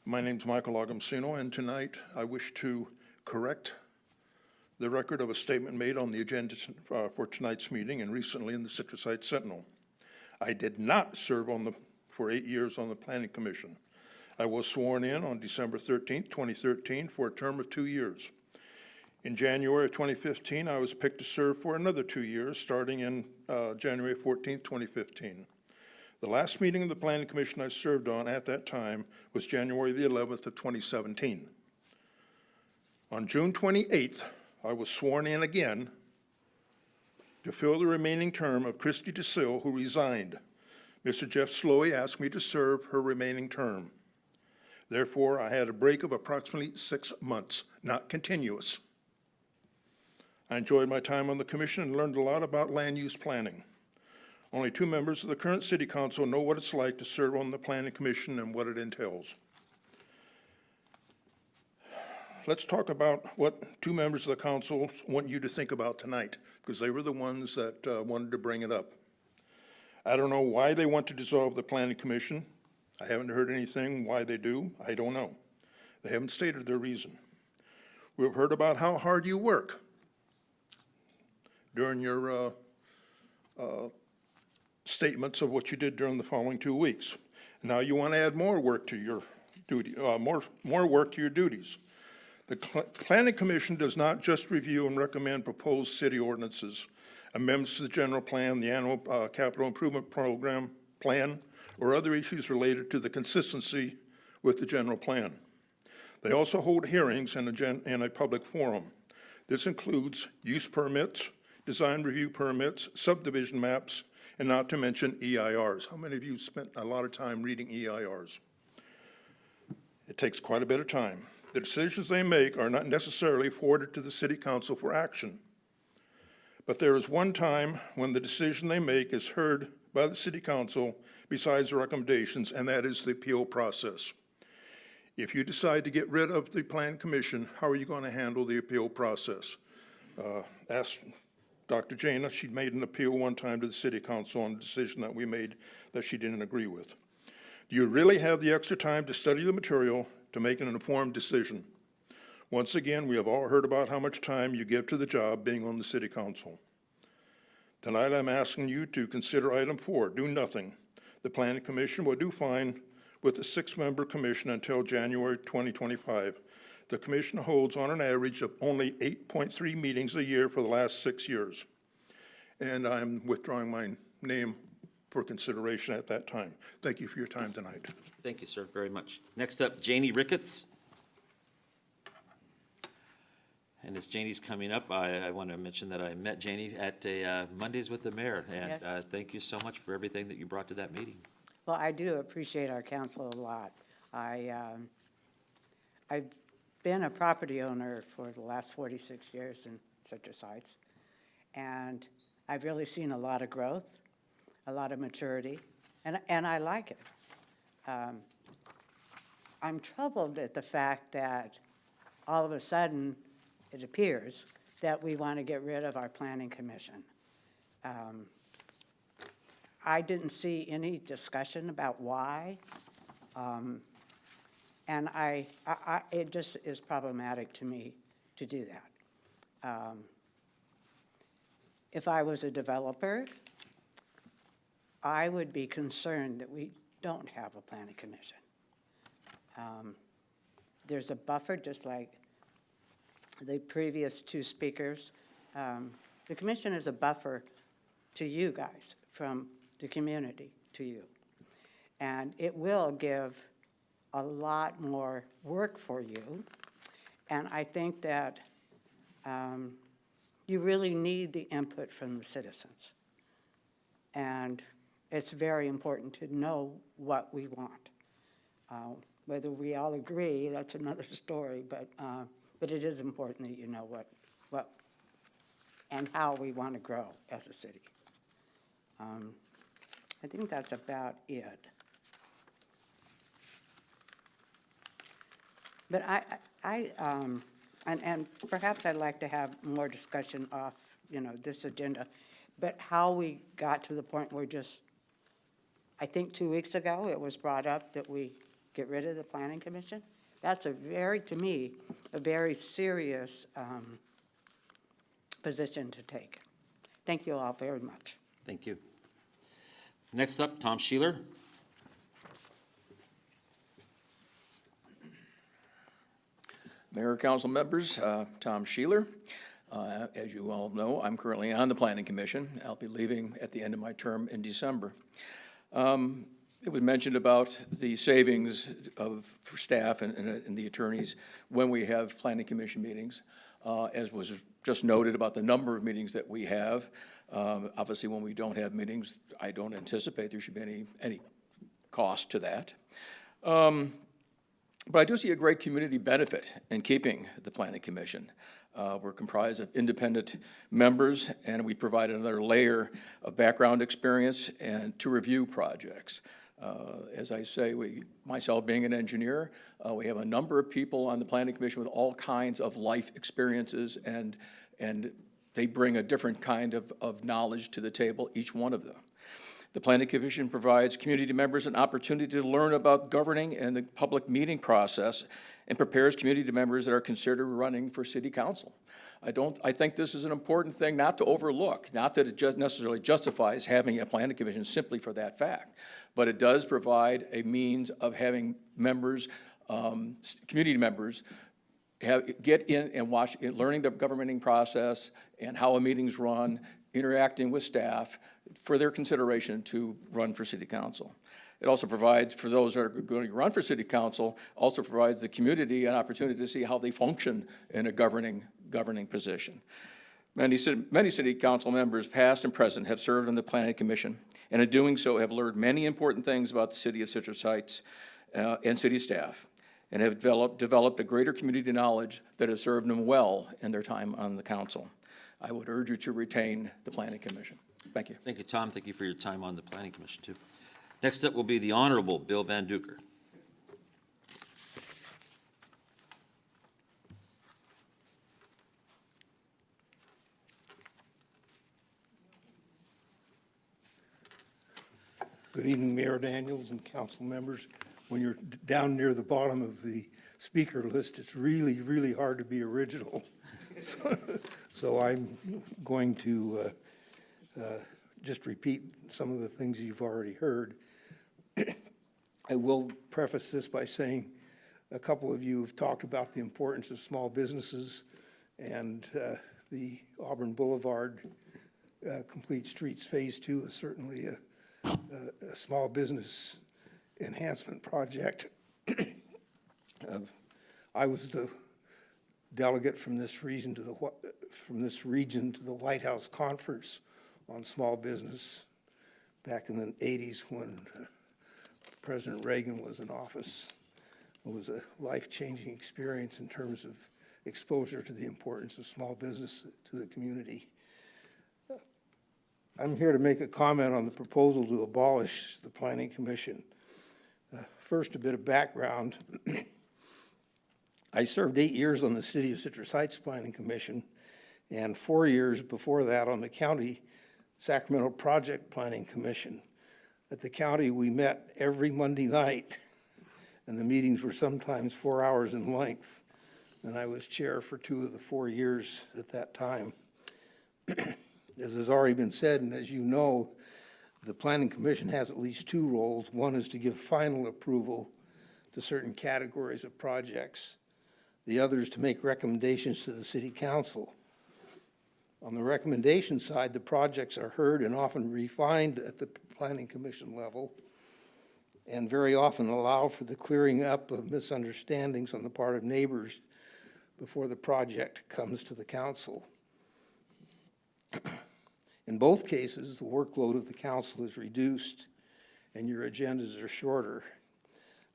My name's Michael Lagomarsino, and tonight I wish to correct the record of a statement made on the agenda for tonight's meeting and recently in the Citrus Heights Sentinel. I did not serve for 8 years on the Planning Commission. I was sworn in on December 13th, 2013 for a term of 2 years. In January of 2015, I was picked to serve for another 2 years, starting in January 14th, 2015. The last meeting of the Planning Commission I served on at that time was January the 11th of 2017. On June 28th, I was sworn in again to fill the remaining term of Christy DeSille, who resigned. Mr. Jeff Slowey asked me to serve her remaining term. Therefore, I had a break of approximately 6 months, not continuous. I enjoyed my time on the commission and learned a lot about land use planning. Only 2 members of the current City Council know what it's like to serve on the Planning Commission and what it entails. Let's talk about what 2 members of the council want you to think about tonight, because they were the ones that wanted to bring it up. I don't know why they want to dissolve the Planning Commission. I haven't heard anything why they do. I don't know. They haven't stated their reason. We've heard about how hard you work during your statements of what you did during the following 2 weeks. Now you want to add more work to your duty, more work to your duties. The Planning Commission does not just review and recommend proposed city ordinances, amendments to the general plan, the annual capital improvement program plan, or other issues related to the consistency with the general plan. They also hold hearings and a public forum. This includes use permits, design review permits, subdivision maps, and not to mention EIRs. How many of you spent a lot of time reading EIRs? It takes quite a bit of time. The decisions they make are not necessarily forwarded to the City Council for action. But there is one time when the decision they make is heard by the City Council besides the recommendations, and that is the appeal process. If you decide to get rid of the Plan Commission, how are you going to handle the appeal process? Ask Dr. Jana. She made an appeal one time to the City Council on a decision that we made that she didn't agree with. Do you really have the extra time to study the material to make an informed decision? Once again, we have all heard about how much time you give to the job being on the City Council. Tonight, I'm asking you to consider item 4, do nothing. The Planning Commission will do fine with the 6-member commission until January 2025. The commission holds on an average of only 8.3 meetings a year for the last 6 years. And I'm withdrawing my name for consideration at that time. Thank you for your time tonight. Thank you, sir, very much. Next up, Janie Ricketts. And as Janie's coming up, I want to mention that I met Janie at a Mondays with the Mayor, and Yes. thank you so much for everything that you brought to that meeting. Well, I do appreciate our council a lot. I've been a property owner for the last 46 years in Citrus Heights, and I've really seen a lot of growth, a lot of maturity, and I like it. I'm troubled at the fact that all of a sudden, it appears that we want to get rid of our Planning Commission. I didn't see any discussion about why. And it just is problematic to me to do that. If I was a developer, I would be concerned that we don't have a planning commission. There's a buffer, just like the previous two speakers. The commission is a buffer to you guys, from the community to you. And it will give a lot more work for you. And I think that you really need the input from the citizens. And it's very important to know what we want. Whether we all agree, that's another story, but it is important that you know what and how we want to grow as a city. I think that's about it. But and perhaps I'd like to have more discussion off, this agenda, but how we got to the point where I think 2 weeks ago, it was brought up that we get rid of the planning commission. That's to me, a very serious position to take. Thank you all very much. Thank you. Next up, Tom Sheeler. Mayor, council members, Tom Sheeler. As you all know, I'm currently on the Planning Commission. I'll be leaving at the end of my term in December. It was mentioned about the savings for staff and the attorneys when we have Planning Commission meetings. As was just noted about the number of meetings that we have. Obviously, when we don't have meetings, I don't anticipate there should be any cost to that. But I do see a great community benefit in keeping the Planning Commission. We're comprised of independent members, and we provide another layer of background experience and to review projects. As I say, myself being an engineer, we have a number of people on the Planning Commission with all kinds of life experiences, and they bring a different kind of knowledge to the table, each one of them. The Planning Commission provides community members an opportunity to learn about governing and the public meeting process and prepares community members that are considered running for city council. I think this is an important thing not to overlook, not that it just necessarily justifies having a Planning Commission simply for that fact, but it does provide a means of having members, community members, get in and watch, learning the governing process and how a meeting's run, interacting with staff for their consideration to run for city council. It also provides, for those that are going to run for city council, also provides the community an opportunity to see how they function in a governing position. Many city council members, past and present, have served on the Planning Commission, and in doing so have learned many important things about the city of Citrus Heights and city staff, and have developed a greater community knowledge that has served them well in their time on the council. I would urge you to retain the Planning Commission. Thank you. Thank you, Tom. Thank you for your time on the Planning Commission, too. Next up will be the Honorable Bill Van Duker. Good evening, Mayor Daniels and council members. When you're down near the bottom of the speaker list, it's really, really hard to be original. So I'm going to just repeat some of the things you've already heard. I will preface this by saying a couple of you have talked about the importance of small businesses, and the Auburn Boulevard Complete Streets Phase 2 is certainly a small business enhancement project. I was the delegate from this region to the White House Conference on Small Business back in the 80s when President Reagan was in office. It was a life-changing experience in terms of exposure to the importance of small business to the community. I'm here to make a comment on the proposal to abolish the Planning Commission. First, a bit of background. I served 8 years on the City of Citrus Heights Planning Commission, and 4 years before that on the County Sacramento Project Planning Commission. At the county, we met every Monday night and the meetings were sometimes 4 hours in length. And I was chair for 2 of the 4 years at that time. As has already been said, and as you know, the Planning Commission has at least 2 roles. One is to give final approval to certain categories of projects. The other is to make recommendations to the City Council. On the recommendation side, the projects are heard and often refined at the Planning Commission level, and very often allow for the clearing up of misunderstandings on the part of neighbors before the project comes to the council. In both cases, the workload of the council is reduced and your agendas are shorter.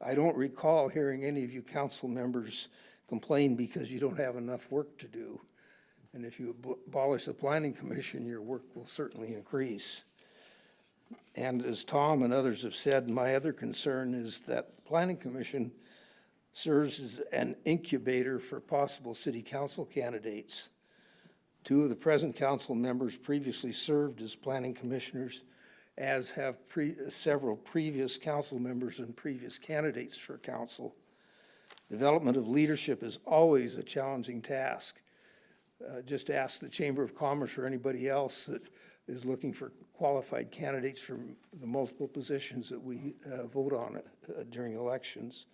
I don't recall hearing any of you council members complain because you don't have enough work to do. And if you abolish the Planning Commission, your work will certainly increase. And as Tom and others have said, my other concern is that the Planning Commission serves as an incubator for possible city council candidates. 2 of the present council members previously served as planning commissioners, as have several previous council members and previous candidates for council. Development of leadership is always a challenging task. Just ask the Chamber of Commerce or anybody else that is looking for qualified candidates for the multiple positions that we vote on during elections.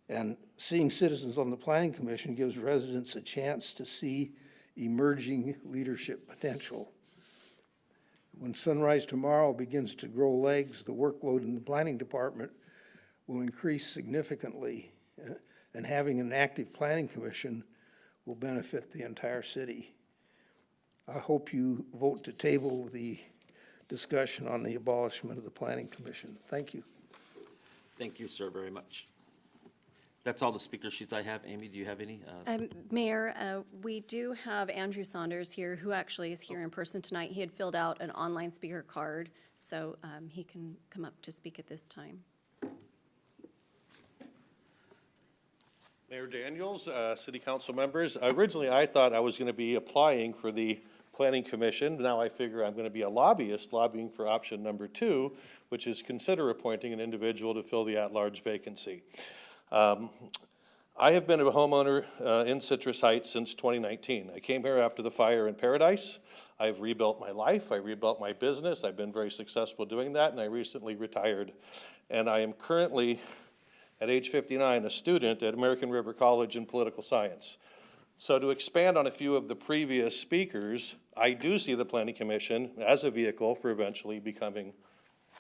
And seeing citizens on the Planning Commission gives residents a chance to see emerging leadership potential. When Sunrise Tomorrow begins to grow legs, the workload in the planning department will increase significantly, and having an active planning commission will benefit the entire city. I hope you vote to table the discussion on the abolishment of the Planning Commission. Thank you. Thank you, sir, very much. That's all the speaker sheets I have. Amy, do you have any? Mayor, we do have Andrew Saunders here, who actually is here in person tonight. He had filled out an online speaker card, so he can come up to speak at this time. Mayor Daniels, City Council members, originally I thought I was going to be applying for the Planning Commission. Now I figure I'm going to be a lobbyist lobbying for option number 2, which is consider appointing an individual to fill the at-large vacancy. I have been a homeowner in Citrus Heights since 2019. I came here after the fire in Paradise. I've rebuilt my life, I rebuilt my business, I've been very successful doing that, and I recently retired. And I am currently, at age 59, a student at American River College in political science. So to expand on a few of the previous speakers, I do see the Planning Commission as a vehicle for eventually becoming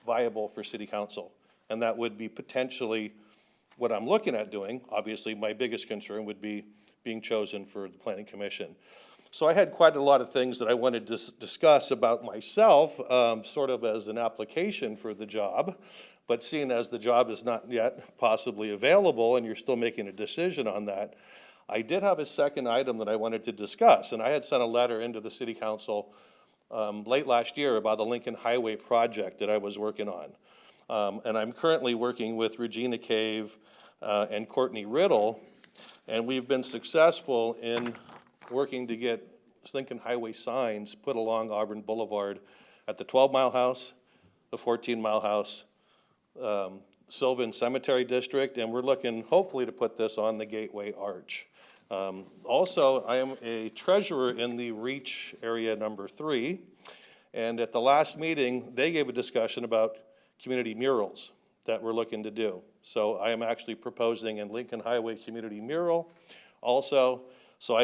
viable for City Council. And that would be potentially what I'm looking at doing. Obviously, my biggest concern would be being chosen for the Planning Commission. So I had quite a lot of things that I wanted to discuss about myself, sort of as an application for the job. But seeing as the job is not yet possibly available and you're still making a decision on that, I did have a second item that I wanted to discuss. And I had sent a letter into the City Council late last year about the Lincoln Highway project that I was working on. And I'm currently working with Regina Cave and Courtney Riddle, and we've been successful in working to get Lincoln Highway signs put along Auburn Boulevard at the 12-mile house, the 14-mile house, Sylvan Cemetery District, and we're looking hopefully to put this on the Gateway Arch. Also, I am a treasurer in the REACH area number 3, and at the last meeting, they gave a discussion about community murals that we're looking to do. So I am actually proposing a Lincoln Highway community mural also. So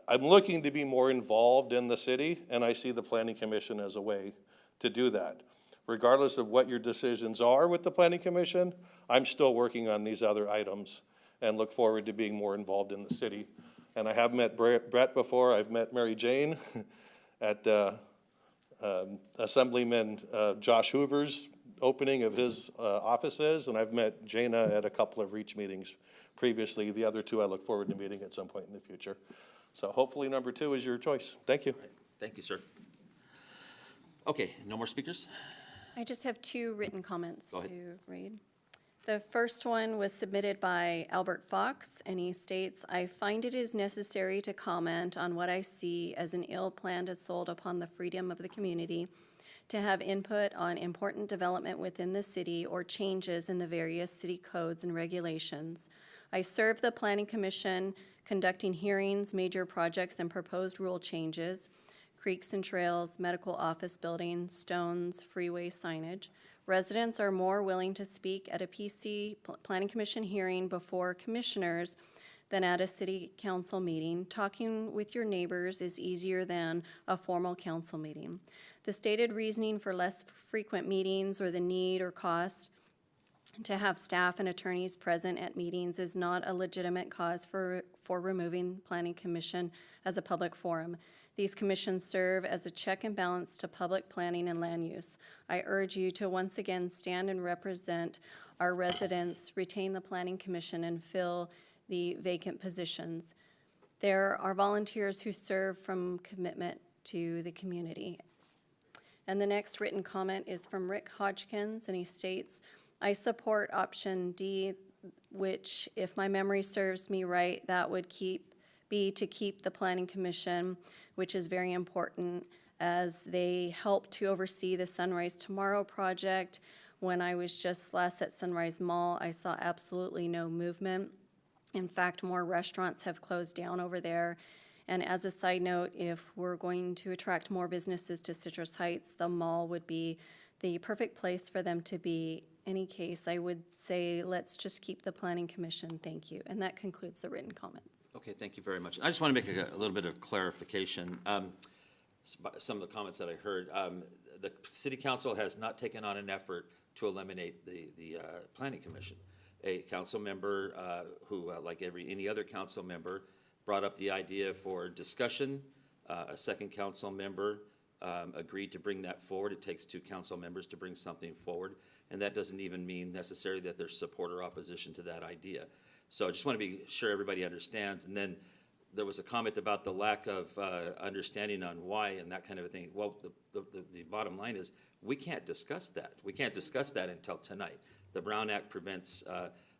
I'm looking to be more involved in the city, and I see the Planning Commission as a way to do that. Regardless of what your decisions are with the Planning Commission, I'm still working on these other items and look forward to being more involved in the city. And I have met Brett before. I've met Mary Jane at Assemblyman Josh Hoover's opening of his offices, and I've met Jana at a couple of REACH meetings previously. The other 2 I look forward to meeting at some point in the future. So hopefully number 2 is your choice. Thank you. Thank you, sir. Okay, no more speakers? I just have 2 written comments Go ahead. to read. The first one was submitted by Albert Fox, and he states, "I find it is necessary to comment on what I see as an ill-planned assault upon the freedom of the community to have input on important development within the city or changes in the various city codes and regulations. I serve the Planning Commission conducting hearings, major projects, and proposed rule changes, creeks and trails, medical office buildings, stones, freeway signage. Residents are more willing to speak at a PC Planning Commission hearing before commissioners than at a city council meeting. Talking with your neighbors is easier than a formal council meeting. The stated reasoning for less frequent meetings or the need or cost to have staff and attorneys present at meetings is not a legitimate cause for removing Planning Commission as a public forum. These commissions serve as a check and balance to public planning and land use. I urge you to once again stand and represent our residents, retain the Planning Commission, and fill the vacant positions. There are volunteers who serve from commitment to the community. And the next written comment is from Rick Hodgkins, and he states, I support option D, which, if my memory serves me right, that would be to keep the Planning Commission, which is very important as they help to oversee the Sunrise Tomorrow project. When I was just last at Sunrise Mall, I saw absolutely no movement. In fact, more restaurants have closed down over there. And as a side note, if we're going to attract more businesses to Citrus Heights, the mall would be the perfect place for them to be. Any case, I would say let's just keep the Planning Commission. Thank you. And that concludes the written comments. Okay, thank you very much. I just want to make a little bit of clarification. Some of the comments that I heard, the city council has not taken on an effort to eliminate the Planning Commission. A council member who, like any other council member, brought up the idea for discussion. A second council member agreed to bring that forward. It takes two council members to bring something forward. And that doesn't even mean necessarily that there's support or opposition to that idea. So I just want to be sure everybody understands. And then there was a comment about the lack of understanding on why and that kind of a thing. Well, the bottom line is we can't discuss that. We can't discuss that until tonight. The Brown Act prevents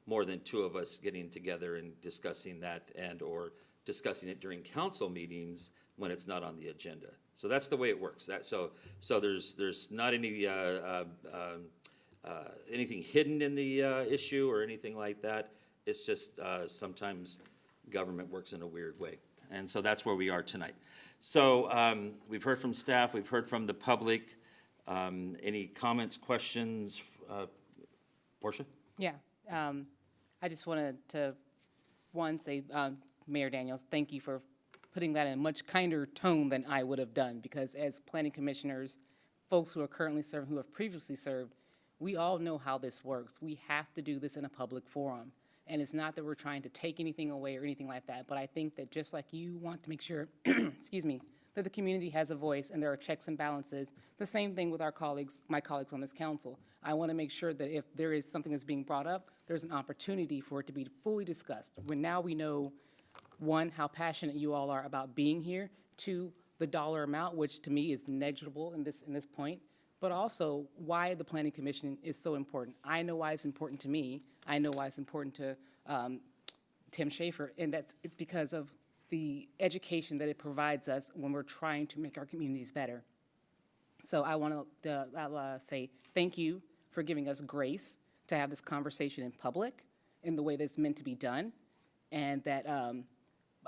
more than two of us getting together and discussing that and or discussing it during council meetings when it's not on the agenda. So that's the way it works. So there's not any anything hidden in the issue or anything like that. It's just sometimes government works in a weird way. And so that's where we are tonight. So we've heard from staff, we've heard from the public. Any comments, questions? Portia? Yeah, I just wanted to, one, say, Mayor Daniels, thank you for putting that in a much kinder tone than I would have done, because as planning commissioners, folks who are currently serving, who have previously served, we all know how this works. We have to do this in a public forum. And it's not that we're trying to take anything away or anything like that, but I think that just like you want to make sure, excuse me, that the community has a voice and there are checks and balances, the same thing with our colleagues, my colleagues on this council. I want to make sure that if there is something that's being brought up, there's an opportunity for it to be fully discussed. When now we know, one, how passionate you all are about being here, two, the dollar amount, which to me is negligible in this point, but also why the Planning Commission is so important. I know why it's important to me. I know why it's important to Tim Schaefer, and it's because of the education that it provides us when we're trying to make our communities better. So I want to say thank you for giving us grace to have this conversation in public in the way that's meant to be done, and that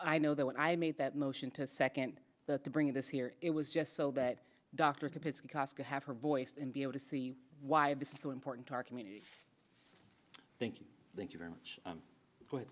I know that when I made that motion to second to bring this here, it was just so that Dr. Kopinski-Koss could have her voice and be able to see why this is so important to our community. Thank you. Thank you very much. Go ahead.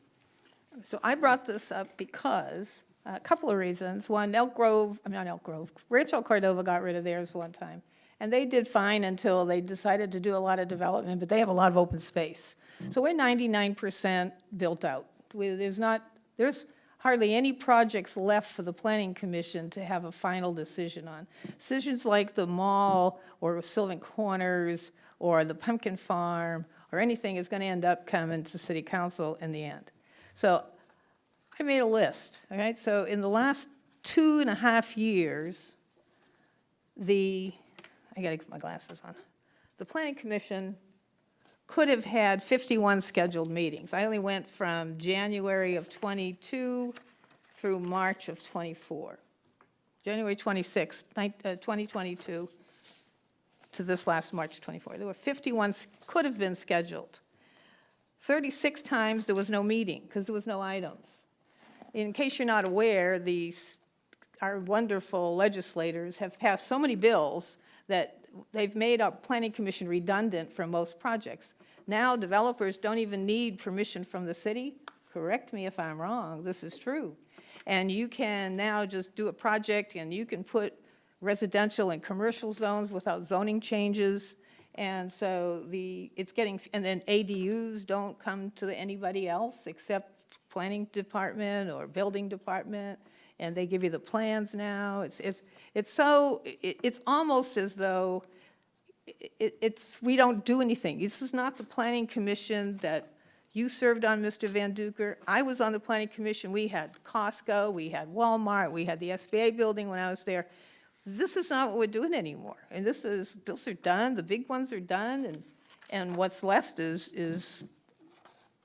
So I brought this up because, a couple of reasons. One, Rancho Cordova got rid of theirs one time. And they did fine until they decided to do a lot of development, but they have a lot of open space. So we're 99% built out. There's hardly any projects left for the Planning Commission to have a final decision on. Decisions like the mall or Sylvan Corners or the Pumpkin Farm or anything is going to end up coming to City Council in the end. So I made a list, all right? So in the last 2.5 years, I got to get my glasses on. The Planning Commission could have had 51 scheduled meetings. I only went from January of 22 through March of 24. January 26, 2022 to this last March 24. There were 51 could have been scheduled. 36 times there was no meeting because there was no items. In case you're not aware, our wonderful legislators have passed so many bills that they've made our planning commission redundant for most projects. Now developers don't even need permission from the city. Correct me if I'm wrong, this is true. And you can now just do a project and you can put residential and commercial zones without zoning changes. And so it's getting, and then ADUs don't come to anybody else except planning department or building department, and they give you the plans now. It's almost as though we don't do anything. This is not the planning commission that you served on, Mr. Van Duker. I was on the planning commission. We had Costco, we had Walmart, we had the SBA building when I was there. This is not what we're doing anymore. And those are done, the big ones are done, and what's left is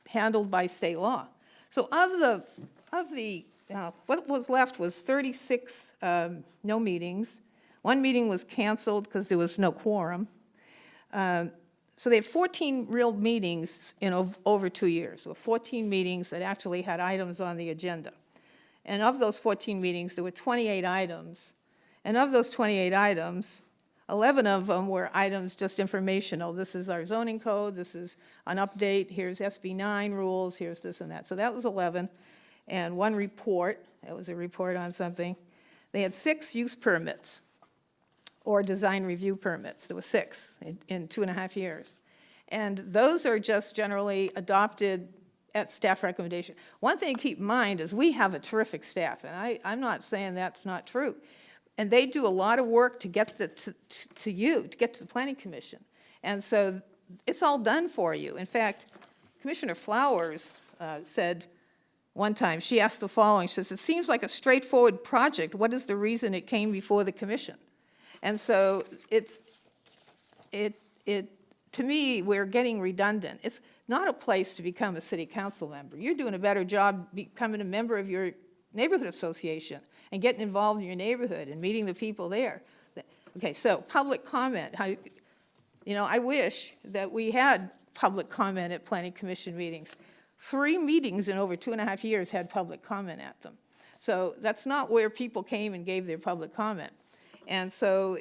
handled by state law. So what was left was 36 no meetings. One meeting was canceled because there was no quorum. So they have 14 real meetings in over 2 years. So 14 meetings that actually had items on the agenda. And of those 14 meetings, there were 28 items. And of those 28 items, 11 of them were items just informational. This is our zoning code, this is an update, here's SB 9 rules, here's this and that. So that was 11. And one report, that was a report on something. They had 6 use permits or design review permits. There were 6 in 2.5 years. And those are just generally adopted at staff recommendation. One thing to keep in mind is we have a terrific staff, and I'm not saying that's not true. And they do a lot of work to get to get to the Planning Commission. And so it's all done for you. In fact, Commissioner Flowers said one time, she asked the following, she says, it seems like a straightforward project. What is the reason it came before the commission? And so to me, we're getting redundant. It's not a place to become a city council member. You're doing a better job becoming a member of your neighborhood association and getting involved in your neighborhood and meeting the people there. Okay, so public comment. I wish that we had public comment at planning commission meetings. 3 meetings in over 2.5 years had public comment at them. So that's not where people came and gave their public comment. And so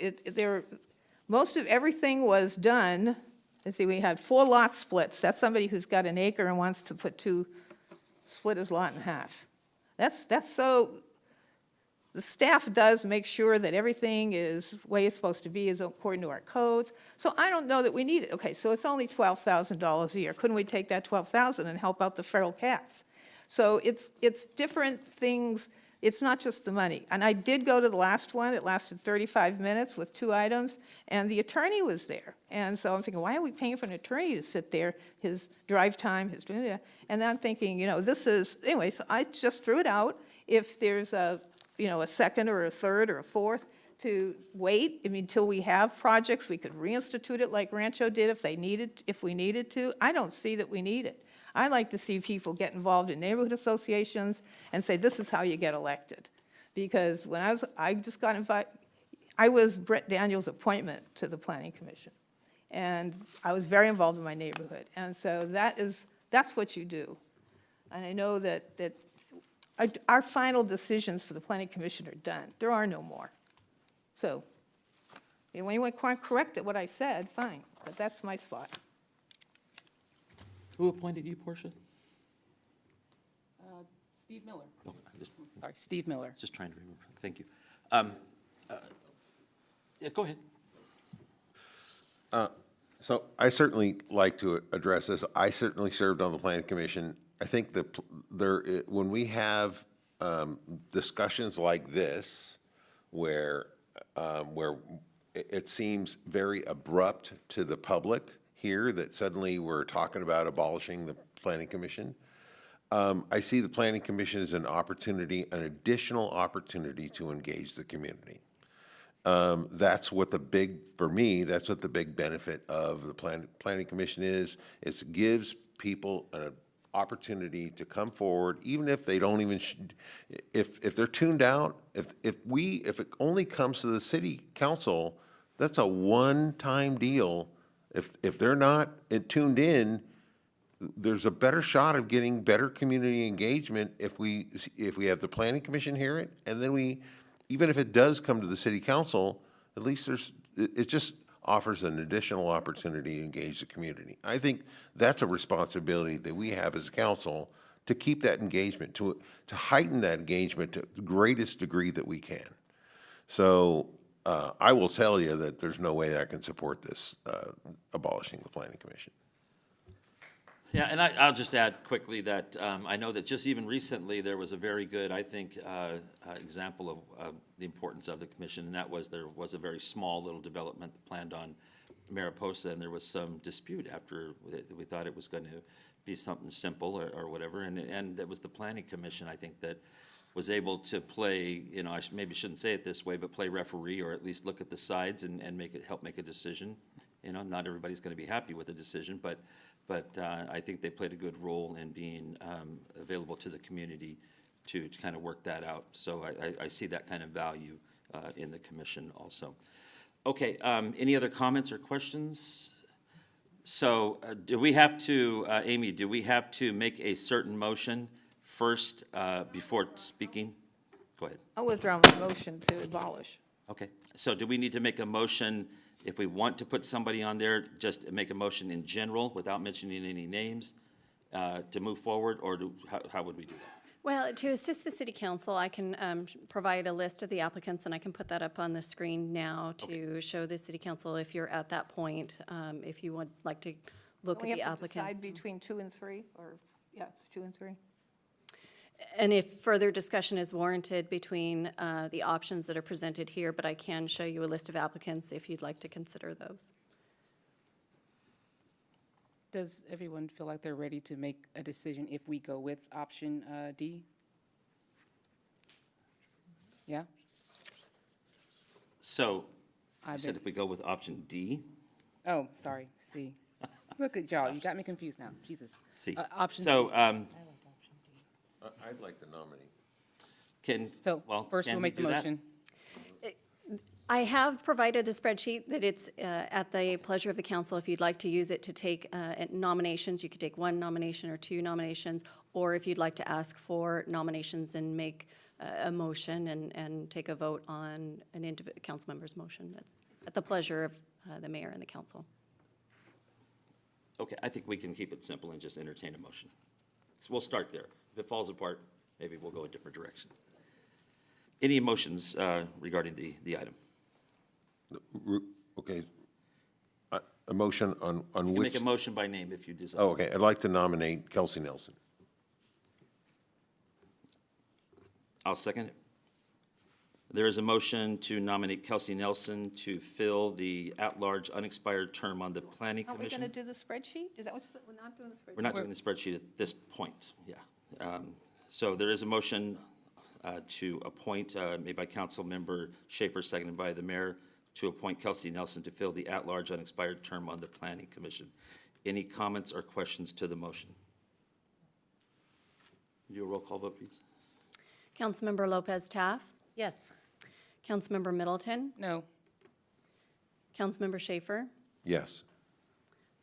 most of everything was done. Let's see, we had 4 lot splits. That's somebody who's got an acre and wants to split his lot in half. That's so, the staff does make sure that everything is the way it's supposed to be, is according to our codes. So I don't know that we need it. Okay, so it's only $12,000 a year. Couldn't we take that $12,000 and help out the feral cats? So it's different things. It's not just the money. And I did go to the last one. It lasted 35 minutes with 2 items, and the attorney was there. And so I'm thinking, why are we paying for an attorney to sit there, his drive time, and then I'm thinking, anyway, so I just threw it out. If there's a second or a third or a fourth to wait, until we have projects, we could reinstitute it like Rancho did if we needed to. I don't see that we need it. I like to see people get involved in neighborhood associations and say, this is how you get elected. Because when I just got invited, I was Brett Daniels' appointment to the Planning Commission. And I was very involved in my neighborhood. And so that's what you do. And I know that our final decisions for the Planning Commission are done. There are no more. So, if anyone can't correct it, what I said, fine, but that's my spot. Who appointed you, Portia? Steve Miller. Oh, Sorry, Steve Miller. Just trying to remember. Thank you. Yeah, go ahead. So I certainly like to address this. I certainly served on the Planning Commission. I think that when we have discussions like this, where it seems very abrupt to the public here that suddenly we're talking about abolishing the Planning Commission, I see the Planning Commission as an additional opportunity to engage the community. That's what for me, that's what the big benefit of the Planning Commission is. It gives people an opportunity to come forward, even if they don't even, if they're tuned out, if it only comes to the city council, That's a one-time deal. If they're not tuned in, there's a better shot of getting better community engagement if we have the planning commission hear it, and then even if it does come to the city council, at least it just offers an additional opportunity to engage the community. I think that's a responsibility that we have as a council, to keep that engagement, to heighten that engagement to the greatest degree that we can. So I will tell you that there's no way I can support this, abolishing the planning commission. Yeah, and I'll just add quickly that I know that just even recently, there was a very good, I think, example of the importance of the commission, and that was there was a very small little development planned on Mariposa, and there was some dispute after we thought it was going to be something simple or whatever, and it was the planning commission, I think, that was able to play, you know, maybe shouldn't say it this way, but play referee, or at least look at the sides and help make a decision. You know, not everybody's going to be happy with the decision, but I think they played a good role in being available to the community to kind of work that out. So I see that kind of value in the commission also. Okay, any other comments or questions? So do we have to, Amy, do we have to make a certain motion first before speaking? Go ahead. I'll withdraw my motion to abolish. Okay, so do we need to make a motion if we want to put somebody on there, just make a motion in general without mentioning any names to move forward, or how would we do that? Well, to assist the city council, I can provide a list of the applicants, and I can put that up on the screen now to show the city council if you're at that point, if you would like to look at the We have to applicants. decide between 2 and 3, or, yeah, it's 2 and 3. And if further discussion is warranted between the options that are presented here, but I can show you a list of applicants if you'd like to consider those. Does everyone feel like they're ready to make a decision if we go with option D? Yeah? So, you I've said been- if we go with option D? Oh, sorry, C. Look at y'all, you got me confused now, Jesus. C. Option So, C. I'd like to nominate. So, first can we'll we make the do that? motion. I have provided a spreadsheet that it's at the pleasure of the council. If you'd like to use it to take nominations, you could take 1 nomination or 2 nominations, or if you'd like to ask for nominations and make a motion and take a vote on an council member's motion. That's at the pleasure of the mayor and the council. Okay, I think we can keep it simple and just entertain a motion. So we'll start there. If it falls apart, maybe we'll go a different direction. Any motions regarding the item? Okay. A motion on You can which? make a motion by name if you desire. Oh, okay. I'd like to nominate Kelsey Nelson. I'll second it. There is a motion to nominate Kelsey Nelson to fill the at-large unexpired term on the Planning Aren't we Commission. going to do the spreadsheet? Is that what's, we're not doing the spreadsheet? We're not doing the spreadsheet at this point, yeah. So there is a motion to appoint, made by Councilmember Schaefer, seconded by the mayor, to appoint Kelsey Nelson to fill the at-large unexpired term on the Planning Commission. Any comments or questions to the motion? Do a roll call vote, please. Councilmember Lopez Taff, Yes. Councilmember Middleton, No. Councilmember Schaefer, Yes.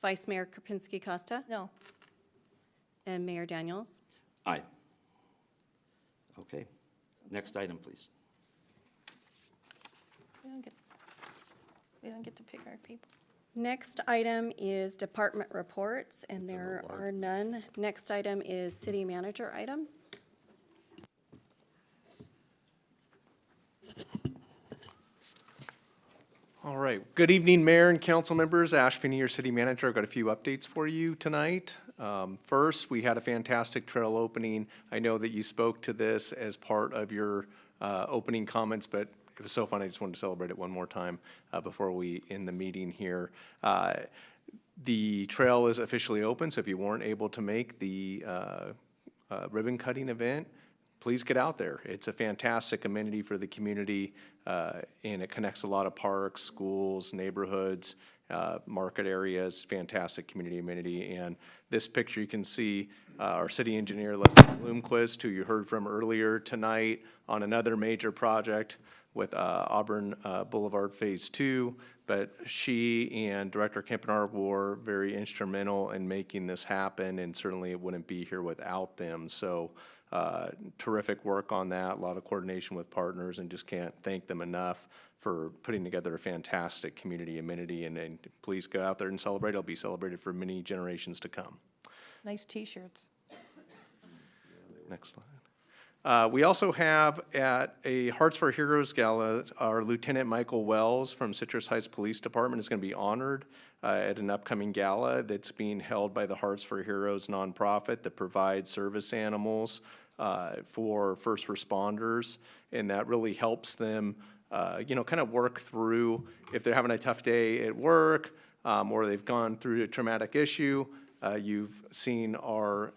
Vice Mayor Kropinski Costa, No. and Mayor Daniels. Aye. Okay. Next item, please. We don't get to pick our people. Next item is department reports, and there are none. Next item is city manager items. All right. Good evening, Mayor and council members. Ash Finney, your city manager. I've got a few updates for you tonight. First, we had a fantastic trail opening. I know that you spoke to this as part of your opening comments, but it was so fun. I just wanted to celebrate it one more time before we end the meeting here. The trail is officially open, so if you weren't able to make the ribbon cutting event, please get out there. It's a fantastic amenity for the community, and it connects a lot of parks, schools, neighborhoods, market areas, fantastic community amenity. And this picture, you can see our city engineer, Leslie Bloomquist, who you heard from earlier tonight on another major project, with Auburn Boulevard Phase 2, but she and Director Kempenaar were very instrumental in making this happen, and certainly it wouldn't be here without them. So terrific work on that, a lot of coordination with partners, and just can't thank them enough for putting together a fantastic community amenity, and please go out there and celebrate. It'll be celebrated for many generations to come. Nice T-shirts. Next slide. We also have at a Hearts for Heroes Gala, our Lieutenant Michael Wells from Citrus Heights Police Department is going to be honored at an upcoming gala that's being held by the Hearts for Heroes nonprofit that provides service animals for first responders, and that really helps them, kind of work through if they're having a tough day at work or they've gone through a traumatic issue. You've seen our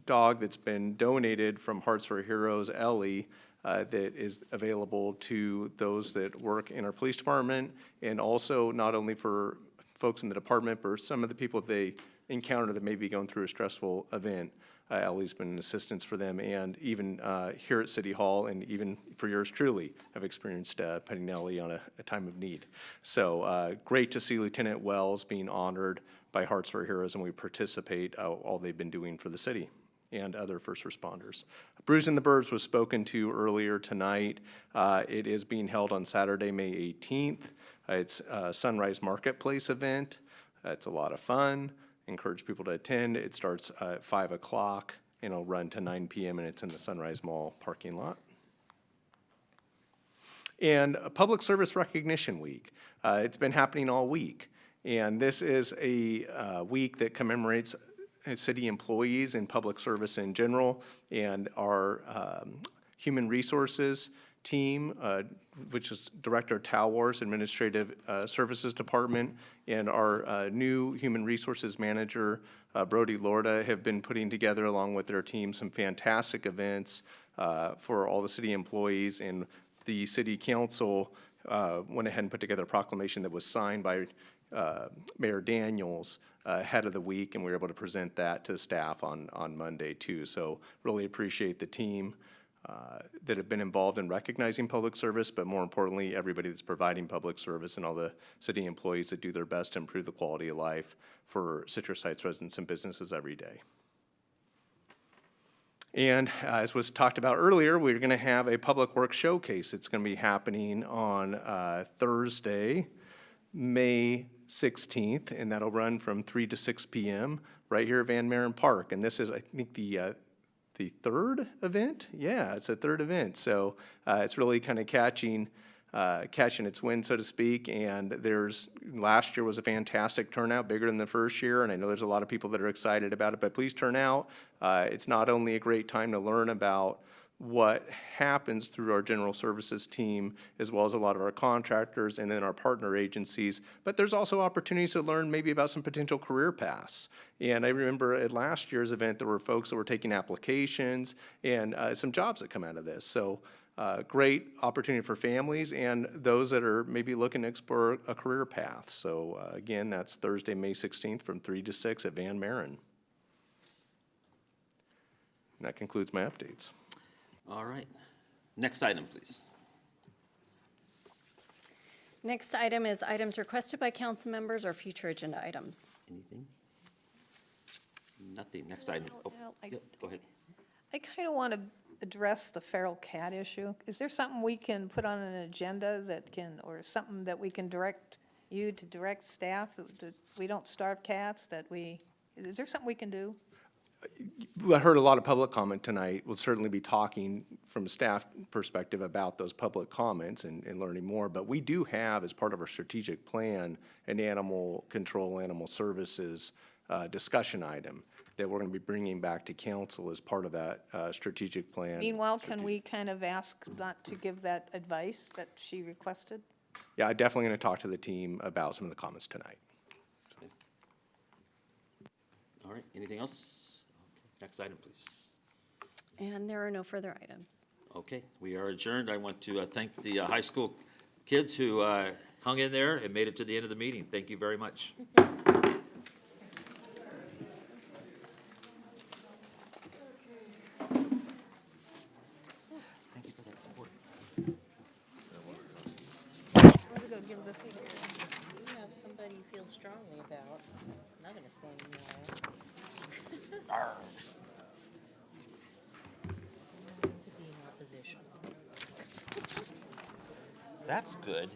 dog that's been donated from Hearts for Heroes, Ellie, that is available to those that work in our police department, and also not only for folks in the department, but some of the people they encounter that may be going through a stressful event. Ellie's been an assistance for them, and even here at City Hall, and even for yours truly, I've experienced petting Ellie on a time of need. So great to see Lieutenant Wells being honored by Hearts for Heroes, and we participate all they've been doing for the city and other first responders. Bruising the Birds was spoken to earlier tonight. It is being held on Saturday, May 18th. It's a Sunrise Marketplace event. It's a lot of fun. Encourage people to attend. It starts at 5 o'clock and it'll run to 9 p.m. and it's in the Sunrise Mall parking lot. And Public Service Recognition Week. It's been happening all week. And this is a week that commemorates city employees and public service in general, and our human resources team, which is Director Talwar's Administrative Services Department, and our new Human Resources Manager, Brody Lorda, have been putting together, along with their team, some fantastic events for all the city employees. And the City Council went ahead and put together a proclamation that was signed by Mayor Daniels ahead of the week, and we were able to present that to staff on Monday too. So really appreciate the team that have been involved in recognizing public service, but more importantly, everybody that's providing public service and all the city employees that do their best to improve the quality of life for Citrus Heights residents and businesses every day. And as was talked about earlier, we're going to have a public works showcase. It's going to be happening on Thursday, May 16th, and that'll run from 3 to 6 p.m. right here at Van Maren Park. And this is, I think, the third event? Yeah, it's the third event. So it's really kind of catching its wind, so to speak. And last year was a fantastic turnout, bigger than the first year. And I know there's a lot of people that are excited about it, but please turn out. It's not only a great time to learn about what happens through our general services team, as well as a lot of our contractors and then our partner agencies, but there's also opportunities to learn maybe about some potential career paths. And I remember at last year's event, there were folks that were taking applications and some jobs that come out of this. So great opportunity for families and those that are maybe looking to explore a career path. So again, that's Thursday, May 16th from 3 to 6 at Van Maren. And that concludes my updates. All right. Next item, please. Next item is items requested by council members or future agenda items. Anything? Nothing. Next item. Oh, yep, go ahead. I kind of want to address the feral cat issue. Is there something we can put on an agenda that can, or something that we can direct you to direct staff, that we don't starve cats, is there something we can do? I heard a lot of public comment tonight. We'll certainly be talking from a staff perspective about those public comments and learning more. But we do have, as part of our strategic plan, an animal control, animal services discussion item that we're going to be bringing back to council as part of that strategic plan. Meanwhile, can we kind of ask not to give that advice that she requested? Yeah, I'm definitely going to talk to the team about some of the comments tonight. All right. Anything else? Next item, please. And there are no further items. Okay, we are adjourned. I want to thank the high school kids who hung in there and made it to the end of the meeting. Thank you very much. Thank you for that support. give this. You have somebody you feel strongly about. I'm not gonna stand in your way. To be in opposition. That's good.